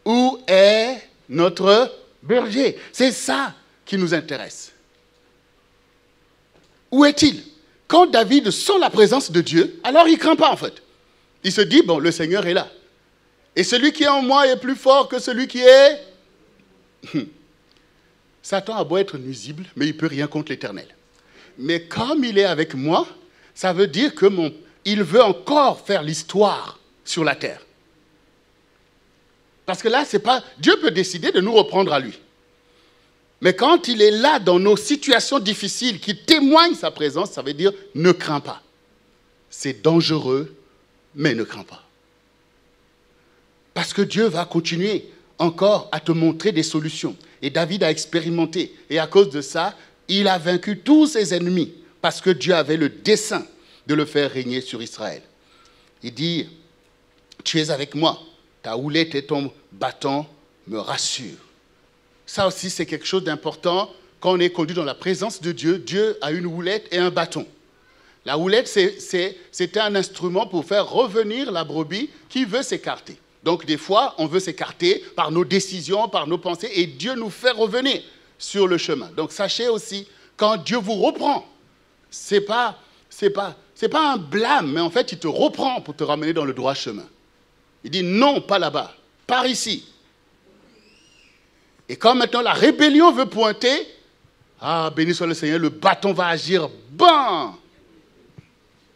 Où est notre berger? C'est ça qui nous intéresse. Où est-il? Quand David sent la présence de Dieu, alors il ne craint pas en fait. Il se dit, bon, le Seigneur est là. Et celui qui est en moi est plus fort que celui qui est... Satan a beau être nuisible, mais il ne peut rien contre l'Éternel. Mais comme il est avec moi, ça veut dire que il veut encore faire l'histoire sur la terre. Parce que là, c'est pas... Dieu peut décider de nous reprendre à lui. Mais quand il est là dans nos situations difficiles, qui témoigne sa présence, ça veut dire ne crains pas. C'est dangereux, mais ne crains pas. Parce que Dieu va continuer encore à te montrer des solutions. Et David a expérimenté. Et à cause de ça, il a vaincu tous ses ennemis. Parce que Dieu avait le dessein de le faire régner sur Israël. Il dit, tu es avec moi. Ta houlette et ton bâton me rassurent. Ça aussi, c'est quelque chose d'important. Quand on est conduit dans la présence de Dieu, Dieu a une houlette et un bâton. La houlette, c'était un instrument pour faire revenir la brebis qui veut s'écarter. Donc, des fois, on veut s'écarter par nos décisions, par nos pensées, et Dieu nous fait revenir sur le chemin. Donc, sachez aussi, quand Dieu vous reprend, c'est pas un blâme, mais en fait, il te reprend pour te ramener dans le droit chemin. Il dit, non, pas là-bas, par ici. Et quand maintenant la rébellion veut pointer, ah, béni soit le Seigneur, le bâton va agir. Bam!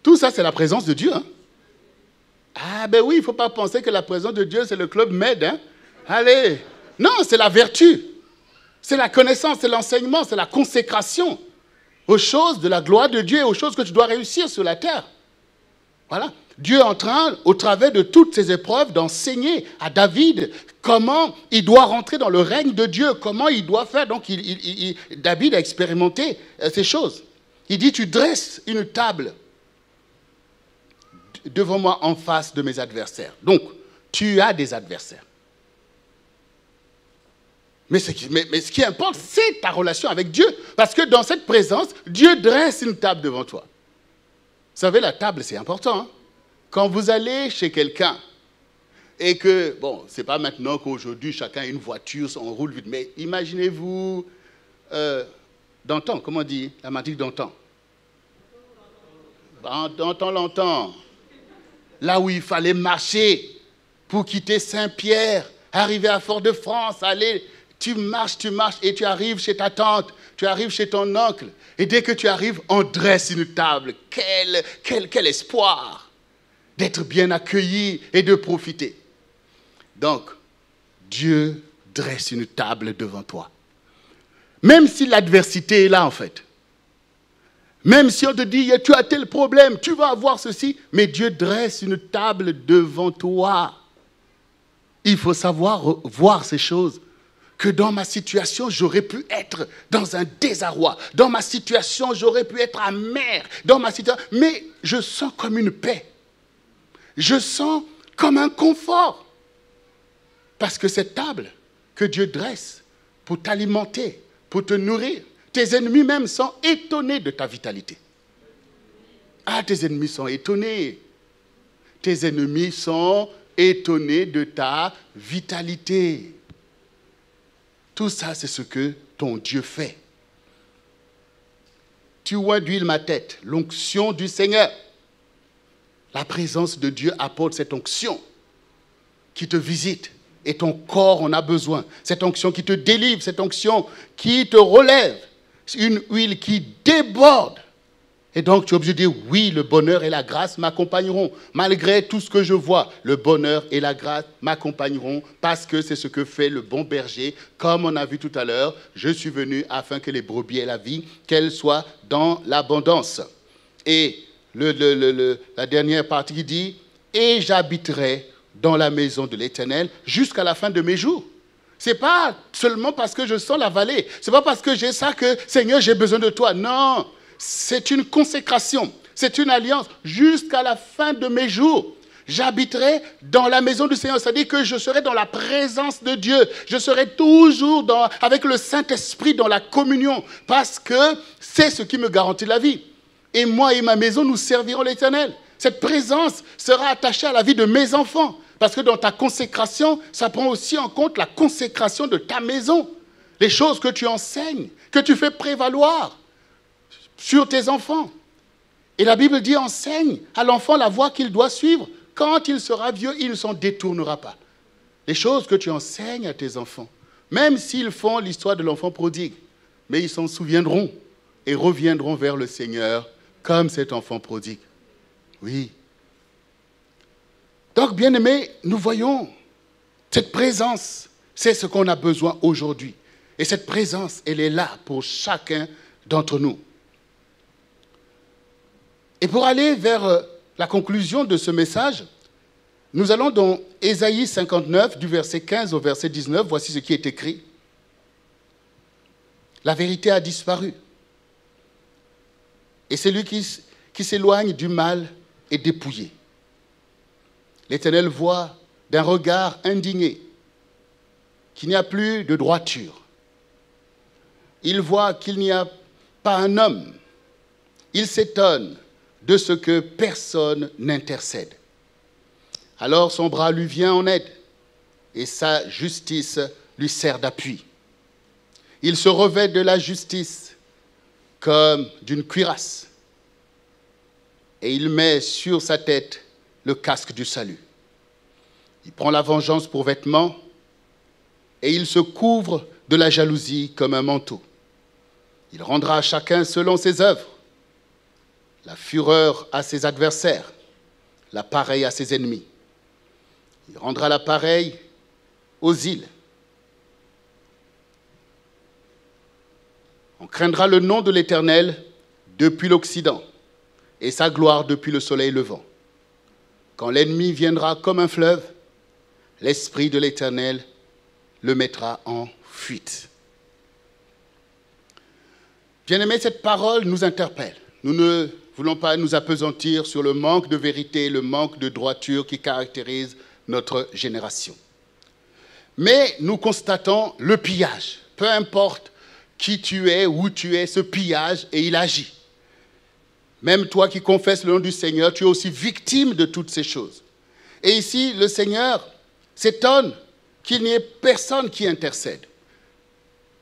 Tout ça, c'est la présence de Dieu. Hein? Ah, ben oui, il ne faut pas penser que la présence de Dieu, c'est le club Med. Hein? Allez! Non, c'est la vertu. C'est la connaissance, c'est l'enseignement, c'est la consécration aux choses de la gloire de Dieu et aux choses que tu dois réussir sur la terre. Voilà. Dieu est en train, au travers de toutes ces épreuves, d'enseigner à David comment il doit rentrer dans le règne de Dieu, comment il doit faire. Donc, David a expérimenté ces choses. Il dit, tu dresses une table devant moi en face de mes adversaires. Donc, tu as des adversaires. Mais ce qui importe, c'est ta relation avec Dieu. Parce que dans cette présence, Dieu dresse une table devant toi. Vous savez, la table, c'est important. Hein? Quand vous allez chez quelqu'un et que, bon, c'est pas maintenant qu'aujourd'hui, chacun a une voiture, on roule vite, mais imaginez-vous, d'antan, comment on dit, la matique d'antan? D'antan, longtemps. Là où il fallait marcher pour quitter Saint-Pierre, arriver à Fort-de-France, aller... Tu marches et tu arrives chez ta tante, tu arrives chez ton oncle. Et dès que tu arrives, on dresse une table. Quel espoir d'être bien accueilli et de profiter. Donc, Dieu dresse une table devant toi. Même si l'adversité est là, en fait. Même si on te dit, tu as tel problème, tu vas avoir ceci. Mais Dieu dresse une table devant toi. Il faut savoir voir ces choses. Que dans ma situation, j'aurais pu être dans un désarroi. Dans ma situation, j'aurais pu être amer. Dans ma situation, mais je sens comme une paix. Je sens comme un confort. Parce que cette table que Dieu dresse pour t'alimenter, pour te nourrir, tes ennemis même sont étonnés de ta vitalité. Ah, tes ennemis sont étonnés. Tes ennemis sont étonnés de ta vitalité. Tout ça, c'est ce que ton Dieu fait. Tu oins d'huile ma tête, l'onction du Seigneur. La présence de Dieu apporte cette onction qui te visite. Et ton corps en a besoin. Cette onction qui te délivre, cette onction qui te relève. Une huile qui déborde. Et donc, tu es obligé de dire, oui, le bonheur et la grâce m'accompagneront. Malgré tout ce que je vois, le bonheur et la grâce m'accompagneront parce que c'est ce que fait le bon berger. Comme on a vu tout à l'heure, je suis venu afin que les brebis aient la vie, qu'elles soient dans l'abondance. Et la dernière partie qui dit, et j'habiterai dans la maison de l'Éternel jusqu'à la fin de mes jours. Ce n'est pas seulement parce que je sens la vallée. Ce n'est pas parce que j'ai ça que, Seigneur, j'ai besoin de toi. Non. C'est une consécration, c'est une alliance jusqu'à la fin de mes jours. J'habiterai dans la maison du Seigneur, c'est-à-dire que je serai dans la présence de Dieu. Je serai toujours avec le Saint-Esprit dans la communion parce que c'est ce qui me garantit la vie. Et moi et ma maison, nous servirons l'Éternel. Cette présence sera attachée à la vie de mes enfants parce que dans ta consécration, ça prend aussi en compte la consécration de ta maison. Les choses que tu enseignes, que tu fais prévaloir sur tes enfants. Et la Bible dit, enseigne à l'enfant la voie qu'il doit suivre. Quand il sera vieux, il ne s'en détournera pas. Les choses que tu enseignes à tes enfants, même s'ils font l'histoire de l'enfant prodigue, mais ils s'en souviendront et reviendront vers le Seigneur comme cet enfant prodigue. Oui. Donc, bien-aimés, nous voyons cette présence, c'est ce qu'on a besoin aujourd'hui. Et cette présence, elle est là pour chacun d'entre nous. Et pour aller vers la conclusion de ce message, nous allons dans Ésaïe 59, du verset 15 au verset 19. Voici ce qui est écrit. La vérité a disparu. Et celui qui s'éloigne du mal est dépouillé. L'Éternel voit d'un regard indigné qu'il n'y a plus de droiture. Il voit qu'il n'y a pas un homme. Il s'étonne de ce que personne n'intercède. Alors son bras lui vient en aide et sa justice lui sert d'appui. Il se revêt de la justice comme d'une cuirasse et il met sur sa tête le casque du salut. Il prend la vengeance pour vêtement et il se couvre de la jalousie comme un manteau. Il rendra à chacun selon ses œuvres, la fureur à ses adversaires, la pareille à ses ennemis. Il rendra la pareille aux îles. On craindra le nom de l'Éternel depuis l'Occident et sa gloire depuis le soleil levant. Quand l'ennemi viendra comme un fleuve, l'Esprit de l'Éternel le mettra en fuite. Bien-aimés, cette parole nous interpelle. Nous ne voulons pas nous appesantir sur le manque de vérité, le manque de droiture qui caractérise notre génération. Mais nous constatons le pillage. Peu importe qui tu es, où tu es, ce pillage, et il agit. Même toi qui confesses le nom du Seigneur, tu es aussi victime de toutes ces choses. Et ici, le Seigneur s'étonne qu'il n'y ait personne qui intercède.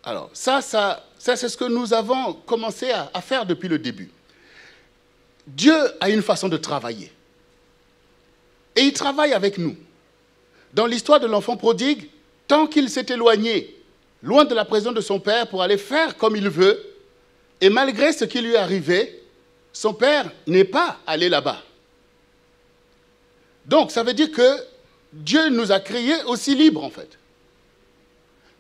Alors, ça c'est ce que nous avons commencé à faire depuis le début. Dieu a une façon de travailler. Et il travaille avec nous. Dans l'histoire de l'enfant prodigue, tant qu'il s'est éloigné, loin de la présence de son père pour aller faire comme il veut, et malgré ce qui lui arrivait, son père n'est pas allé là-bas. Donc, ça veut dire que Dieu nous a créés aussi libres, en fait.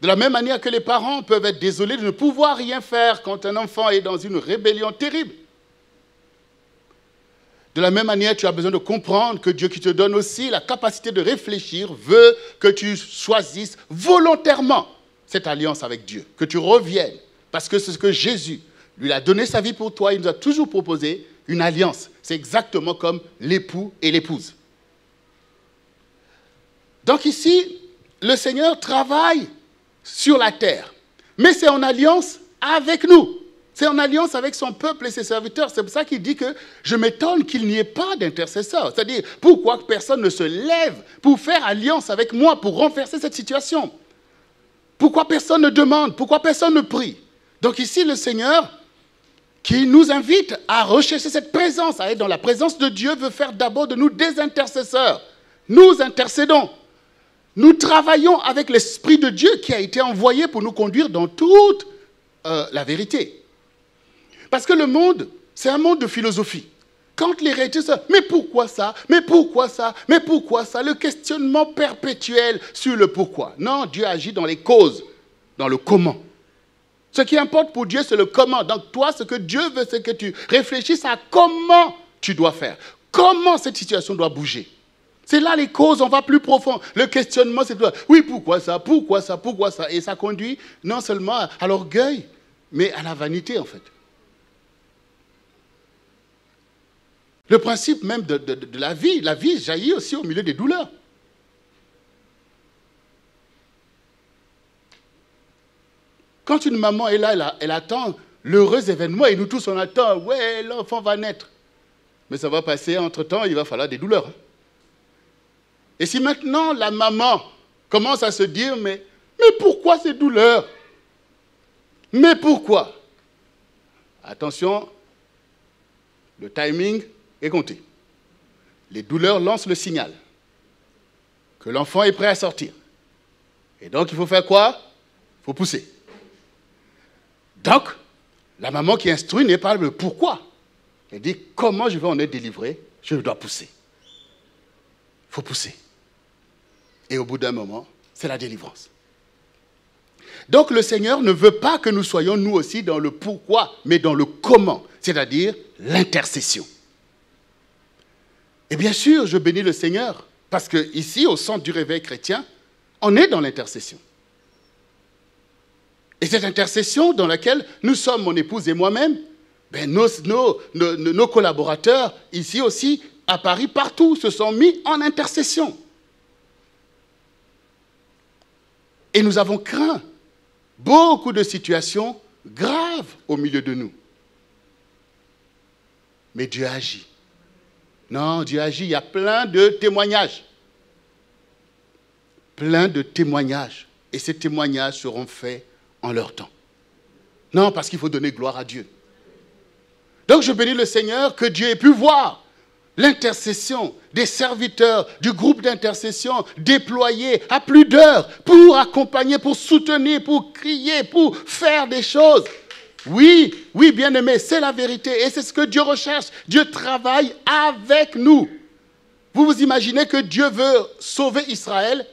De la même manière que les parents peuvent être désolés de ne pouvoir rien faire quand un enfant est dans une rébellion terrible. De la même manière, tu as besoin de comprendre que Dieu qui te donne aussi la capacité de réfléchir veut que tu choisisses volontairement cette alliance avec Dieu, que tu reviennes, parce que c'est ce que Jésus lui a donné sa vie pour toi, il nous a toujours proposé une alliance. C'est exactement comme l'époux et l'épouse. Donc ici, le Seigneur travaille sur la terre, mais c'est en alliance avec nous. C'est en alliance avec son peuple et ses serviteurs. C'est pour ça qu'il dit que je m'étonne qu'il n'y ait pas d'intercesseur. C'est-à-dire, pourquoi personne ne se lève pour faire alliance avec moi, pour renverser cette situation? Pourquoi personne ne demande? Pourquoi personne ne prie? Donc ici, le Seigneur, qui nous invite à rechercher cette présence, à être dans la présence de Dieu, veut faire d'abord de nous des intercesseurs. Nous intercédons. Nous travaillons avec l'Esprit de Dieu qui a été envoyé pour nous conduire dans toute la vérité. Parce que le monde, c'est un monde de philosophie. Quand les réalités sont, mais pourquoi ça? Mais pourquoi ça? Mais pourquoi ça? Le questionnement perpétuel sur le pourquoi. Non, Dieu agit dans les causes, dans le comment. Ce qui importe pour Dieu, c'est le comment. Donc toi, ce que Dieu veut, c'est que tu réfléchisses à comment tu dois faire. Comment cette situation doit bouger. C'est là les causes, on va plus profond. Le questionnement, c'est oui, pourquoi ça? Pourquoi ça? Pourquoi ça? Et ça conduit non seulement à l'orgueil, mais à la vanité, en fait. Le principe même de la vie jaillit aussi au milieu des douleurs. Quand une maman est là, elle attend l'heureux événement et nous tous on attend, ouais, l'enfant va naître. Mais ça va passer, entre-temps, il va falloir des douleurs. Et si maintenant la maman commence à se dire, mais pourquoi ces douleurs? Mais pourquoi? Attention, le timing est compté. Les douleurs lancent le signal que l'enfant est prêt à sortir. Et donc, il faut faire quoi? Il faut pousser. Donc, la maman qui instruit n'est pas le pourquoi. Elle dit, comment je vais en être délivré? Je dois pousser. Il faut pousser. Et au bout d'un moment, c'est la délivrance. Donc, le Seigneur ne veut pas que nous soyons, nous aussi, dans le pourquoi, mais dans le comment, c'est-à-dire l'intercession. Et bien sûr, je bénis le Seigneur, parce qu'ici, au centre du réveil chrétien, on est dans l'intercession. Et cette intercession dans laquelle nous sommes, mon épouse et moi-même, ben nos collaborateurs, ici aussi, à Paris, partout, se sont mis en intercession. Et nous avons craint beaucoup de situations graves au milieu de nous. Mais Dieu agit. Non, Dieu agit, il y a plein de témoignages. Plein de témoignages. Et ces témoignages seront faits en leur temps. Non, parce qu'il faut donner gloire à Dieu. Donc je bénis le Seigneur que Dieu ait pu voir l'intercession des serviteurs du groupe d'intercession déployés à plus d'heures pour accompagner, pour soutenir, pour crier, pour faire des choses. Oui, oui, bien-aimés, c'est la vérité et c'est ce que Dieu recherche. Dieu travaille avec nous. Vous vous imaginez que Dieu veut sauver Israël?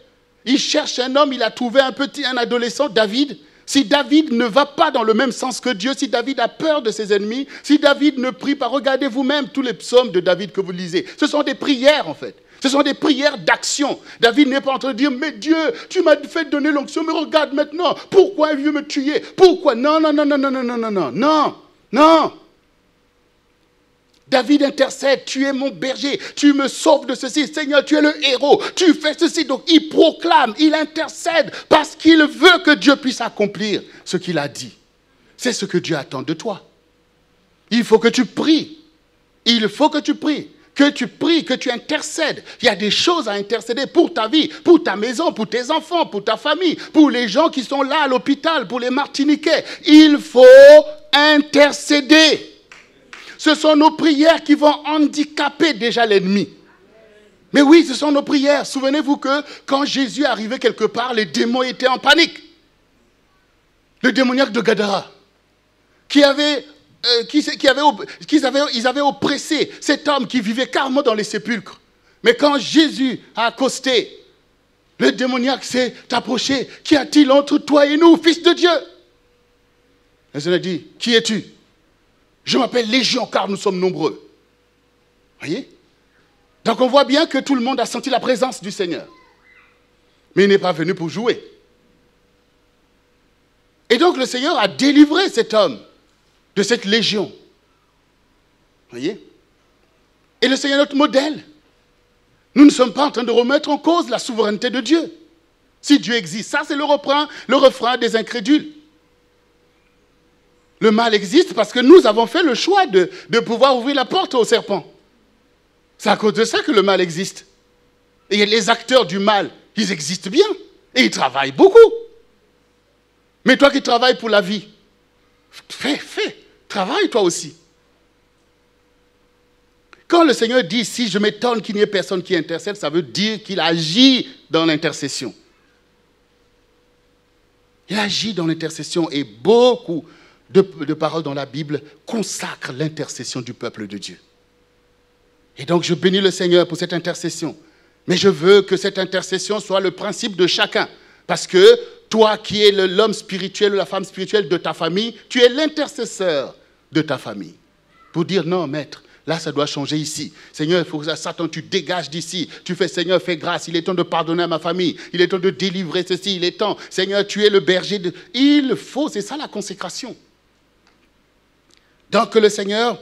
Il cherche un homme, il a trouvé un adolescent, David. Si David ne va pas dans le même sens que Dieu, si David a peur de ses ennemis, si David ne prie pas, regardez vous-même tous les psaumes de David que vous lisez. Ce sont des prières en fait. Ce sont des prières d'action. David n'est pas en train de dire, mais Dieu, tu m'as fait donner l'onction, mais regarde maintenant, pourquoi il veut me tuer? Pourquoi? Non, non, non, non, non, non, non, non, non, non, non. David intercède, tu es mon berger, tu me sauves de ceci, Seigneur, tu es le héros, tu fais ceci. Donc il proclame, il intercède parce qu'il veut que Dieu puisse accomplir ce qu'il a dit. C'est ce que Dieu attend de toi. Il faut que tu pries, il faut que tu pries, que tu intercèdes. Il y a des choses à intercéder pour ta vie, pour ta maison, pour tes enfants, pour ta famille, pour les gens qui sont là à l'hôpital, pour les Martiniquais. Il faut intercéder. Ce sont nos prières qui vont handicaper déjà l'ennemi. Mais oui, ce sont nos prières. Souvenez-vous que quand Jésus arrivait quelque part, les démons étaient en panique. Le démoniaque de Gadara, ils avaient oppressé cet homme qui vivait carrément dans les sépulcres. Mais quand Jésus a accosté, le démoniaque s'est approché. Qu'y a-t-il entre toi et nous, fils de Dieu? Le Seigneur a dit, qui es-tu? Je m'appelle Légion car nous sommes nombreux. Voyez? Donc on voit bien que tout le monde a senti la présence du Seigneur. Mais il n'est pas venu pour jouer. Et donc le Seigneur a délivré cet homme de cette légion. Voyez? Et le Seigneur est notre modèle. Nous ne sommes pas en train de remettre en cause la souveraineté de Dieu. Si Dieu existe, ça c'est le refrain des incrédules. Le mal existe parce que nous avons fait le choix de pouvoir ouvrir la porte au serpent. C'est à cause de ça que le mal existe. Et les acteurs du mal, ils existent bien. Et ils travaillent beaucoup. Mais toi qui travailles pour la vie, travaille toi aussi. Quand le Seigneur dit, si je m'étonne qu'il n'y ait personne qui intercède, ça veut dire qu'il agit dans l'intercession. Il agit dans l'intercession et beaucoup de paroles dans la Bible consacrent l'intercession du peuple de Dieu. Et donc je bénis le Seigneur pour cette intercession. Mais je veux que cette intercession soit le principe de chacun. Parce que toi qui es l'homme spirituel ou la femme spirituelle de ta famille, tu es l'intercesseur de ta famille. Pour dire non, maître, là ça doit changer ici. Seigneur, il faut que Satan, tu dégages d'ici. Tu fais, Seigneur, fais grâce. Il est temps de pardonner à ma famille. Il est temps de délivrer ceci. Il est temps, Seigneur, tu es le berger. Il faut, c'est ça la consécration. Donc que le Seigneur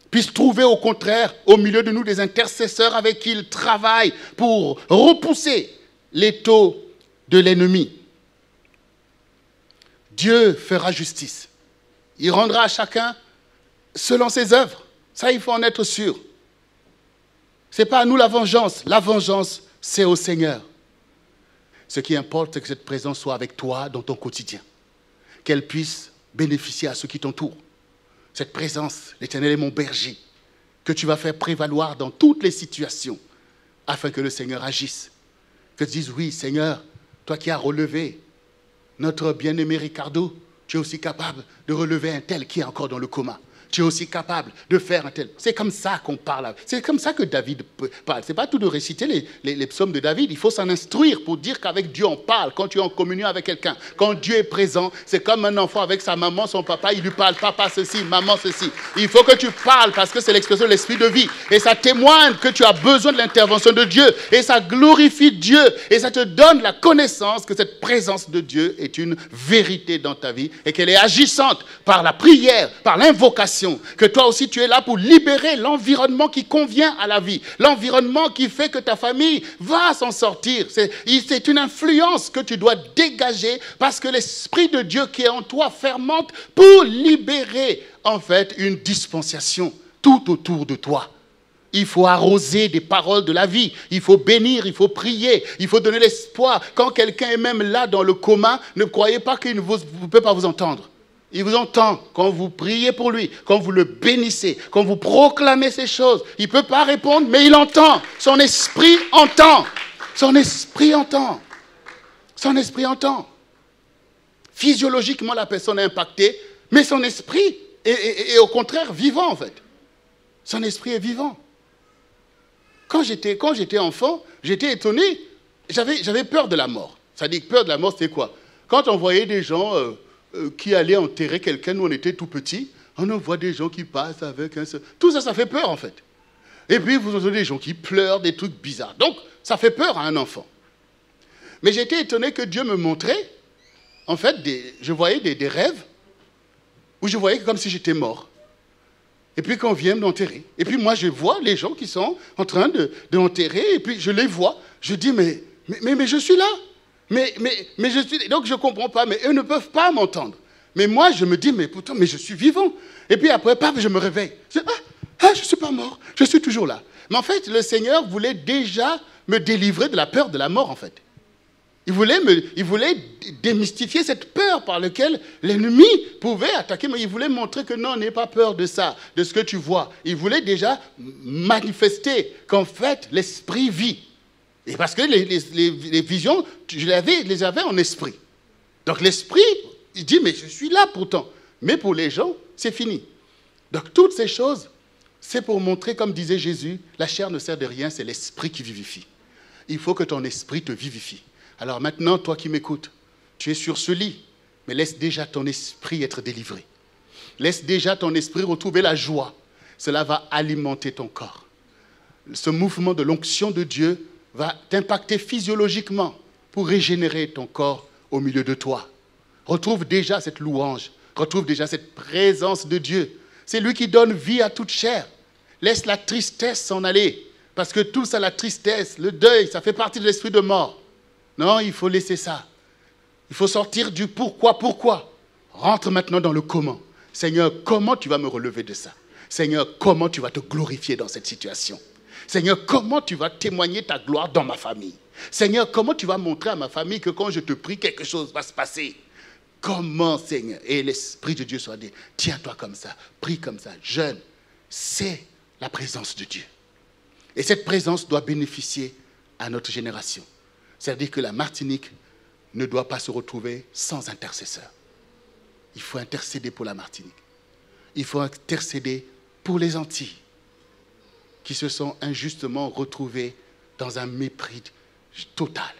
puisse trouver au contraire au milieu de nous des intercesseurs avec qui il travaille pour repousser l'étau de l'ennemi. Dieu fera justice. Il rendra à chacun selon ses œuvres. Ça, il faut en être sûr. Ce n'est pas à nous la vengeance. La vengeance, c'est au Seigneur. Ce qui importe, c'est que cette présence soit avec toi dans ton quotidien. Qu'elle puisse bénéficier à ceux qui t'entourent. Cette présence, l'Éternel est mon berger, que tu vas faire prévaloir dans toutes les situations, afin que le Seigneur agisse. Que tu dises, oui, Seigneur, toi qui as relevé notre bien-aimé Ricardo, tu es aussi capable de relever un tel qui est encore dans le coma. Tu es aussi capable de faire un tel. C'est comme ça qu'on parle. C'est comme ça que David parle. Ce n'est pas tout de réciter les psaumes de David. Il faut s'en instruire pour dire qu'avec Dieu on parle. Quand tu es en communion avec quelqu'un, quand Dieu est présent, c'est comme un enfant avec sa maman, son papa, il lui parle, papa ceci, maman ceci. Il faut que tu parles parce que c'est l'expression de l'esprit de vie. Et ça témoigne que tu as besoin de l'intervention de Dieu. Et ça glorifie Dieu. Et ça te donne la connaissance que cette présence de Dieu est une vérité dans ta vie et qu'elle est agissante par la prière, par l'invocation. Que toi aussi tu es là pour libérer l'environnement qui convient à la vie, l'environnement qui fait que ta famille va s'en sortir. C'est une influence que tu dois dégager parce que l'Esprit de Dieu qui est en toi fermente pour libérer en fait une dispensation tout autour de toi. Il faut arroser des paroles de la vie, il faut bénir, il faut prier, il faut donner l'espoir. Quand quelqu'un est même là dans le coma, ne croyez pas qu'il ne peut pas vous entendre. Il vous entend quand vous priez pour lui, quand vous le bénissez, quand vous proclamez ces choses. Il ne peut pas répondre, mais il entend. Son esprit entend. Son esprit entend. Son esprit entend. Physiologiquement, la personne est impactée, mais son esprit est au contraire vivant, en fait. Son esprit est vivant. Quand j'étais enfant, j'étais étonné. J'avais peur de la mort. Ça dit que peur de la mort, c'était quoi? Quand on voyait des gens qui allaient enterrer quelqu'un, nous on était tout petits, on voit des gens qui passent avec un... Tout ça, ça fait peur, en fait. Et puis, vous entendez des gens qui pleurent, des trucs bizarres. Donc, ça fait peur à un enfant. Mais j'étais étonné que Dieu me montrait, en fait, je voyais des rêves où je voyais comme si j'étais mort. Et puis qu'on vient m'enterrer. Et puis moi, je vois les gens qui sont en train de m'enterrer, et puis je les vois. Je dis, mais je suis là. Mais je suis... Donc je ne comprends pas, mais eux ne peuvent pas m'entendre. Mais moi, je me dis, mais pourtant, mais je suis vivant. Et puis après, paf, je me réveille. Je dis, je ne suis pas mort, je suis toujours là. Mais en fait, le Seigneur voulait déjà me délivrer de la peur de la mort, en fait. Il voulait démystifier cette peur par laquelle l'ennemi pouvait attaquer, mais il voulait montrer que non, n'aie pas peur de ça, de ce que tu vois. Il voulait déjà manifester qu'en fait, l'esprit vit. Et parce que les visions, je les avais en esprit. Donc l'esprit, il dit, mais je suis là pourtant. Mais pour les gens, c'est fini. Donc toutes ces choses, c'est pour montrer, comme disait Jésus, la chair ne sert de rien, c'est l'esprit qui vivifie. Il faut que ton esprit te vivifie. Alors maintenant, toi qui m'écoutes, tu es sur ce lit, mais laisse déjà ton esprit être délivré. Laisse déjà ton esprit retrouver la joie. Cela va alimenter ton corps. Ce mouvement de l'onction de Dieu va t'impacter physiologiquement pour régénérer ton corps au milieu de toi. Retrouve déjà cette louange, retrouve déjà cette présence de Dieu. C'est lui qui donne vie à toute chair. Laisse la tristesse s'en aller, parce que tout ça, la tristesse, le deuil, ça fait partie de l'esprit de mort. Non, il faut laisser ça. Il faut sortir du pourquoi. Rentre maintenant dans le comment. Seigneur, comment tu vas me relever de ça? Seigneur, comment tu vas te glorifier dans cette situation? Seigneur, comment tu vas témoigner ta gloire dans ma famille? Seigneur, comment tu vas montrer à ma famille que quand je te prie, quelque chose va se passer? Comment, Seigneur? Et l'Esprit de Dieu soit dit, tiens-toi comme ça, prie comme ça, jeûne. C'est la présence de Dieu. Et cette présence doit bénéficier à notre génération. C'est-à-dire que la Martinique ne doit pas se retrouver sans intercesseur. Il faut intercéder pour la Martinique. Il faut intercéder pour les Antilles qui se sont injustement retrouvés dans un mépris total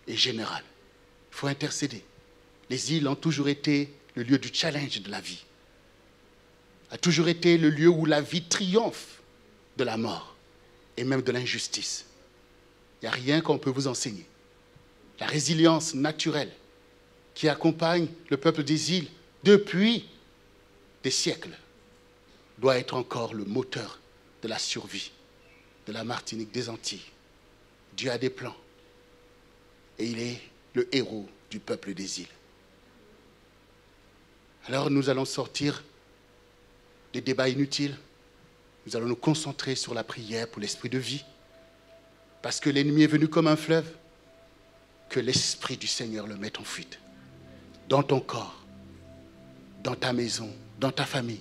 et général. Il faut intercéder. Les îles ont toujours été le lieu du challenge de la vie. A toujours été le lieu où la vie triomphe de la mort et même de l'injustice. Il n'y a rien qu'on peut vous enseigner. La résilience naturelle qui accompagne le peuple des îles depuis des siècles doit être encore le moteur de la survie de la Martinique, des Antilles. Dieu a des plans et il est le héros du peuple des îles. Alors nous allons sortir des débats inutiles. Nous allons nous concentrer sur la prière pour l'esprit de vie. Parce que l'ennemi est venu comme un fleuve, que l'Esprit du Seigneur le mette en fuite. Dans ton corps, dans ta maison, dans ta famille,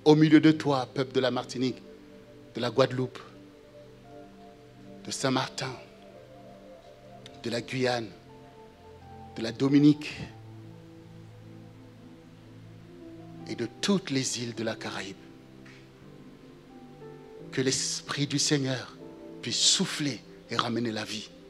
au milieu de toi, peuple de la Martinique, de la Guadeloupe, de Saint-Martin, de la Guyane, de la Dominique et de toutes les îles de la Caraïbe. Que l'Esprit du Seigneur puisse souffler et ramener la vie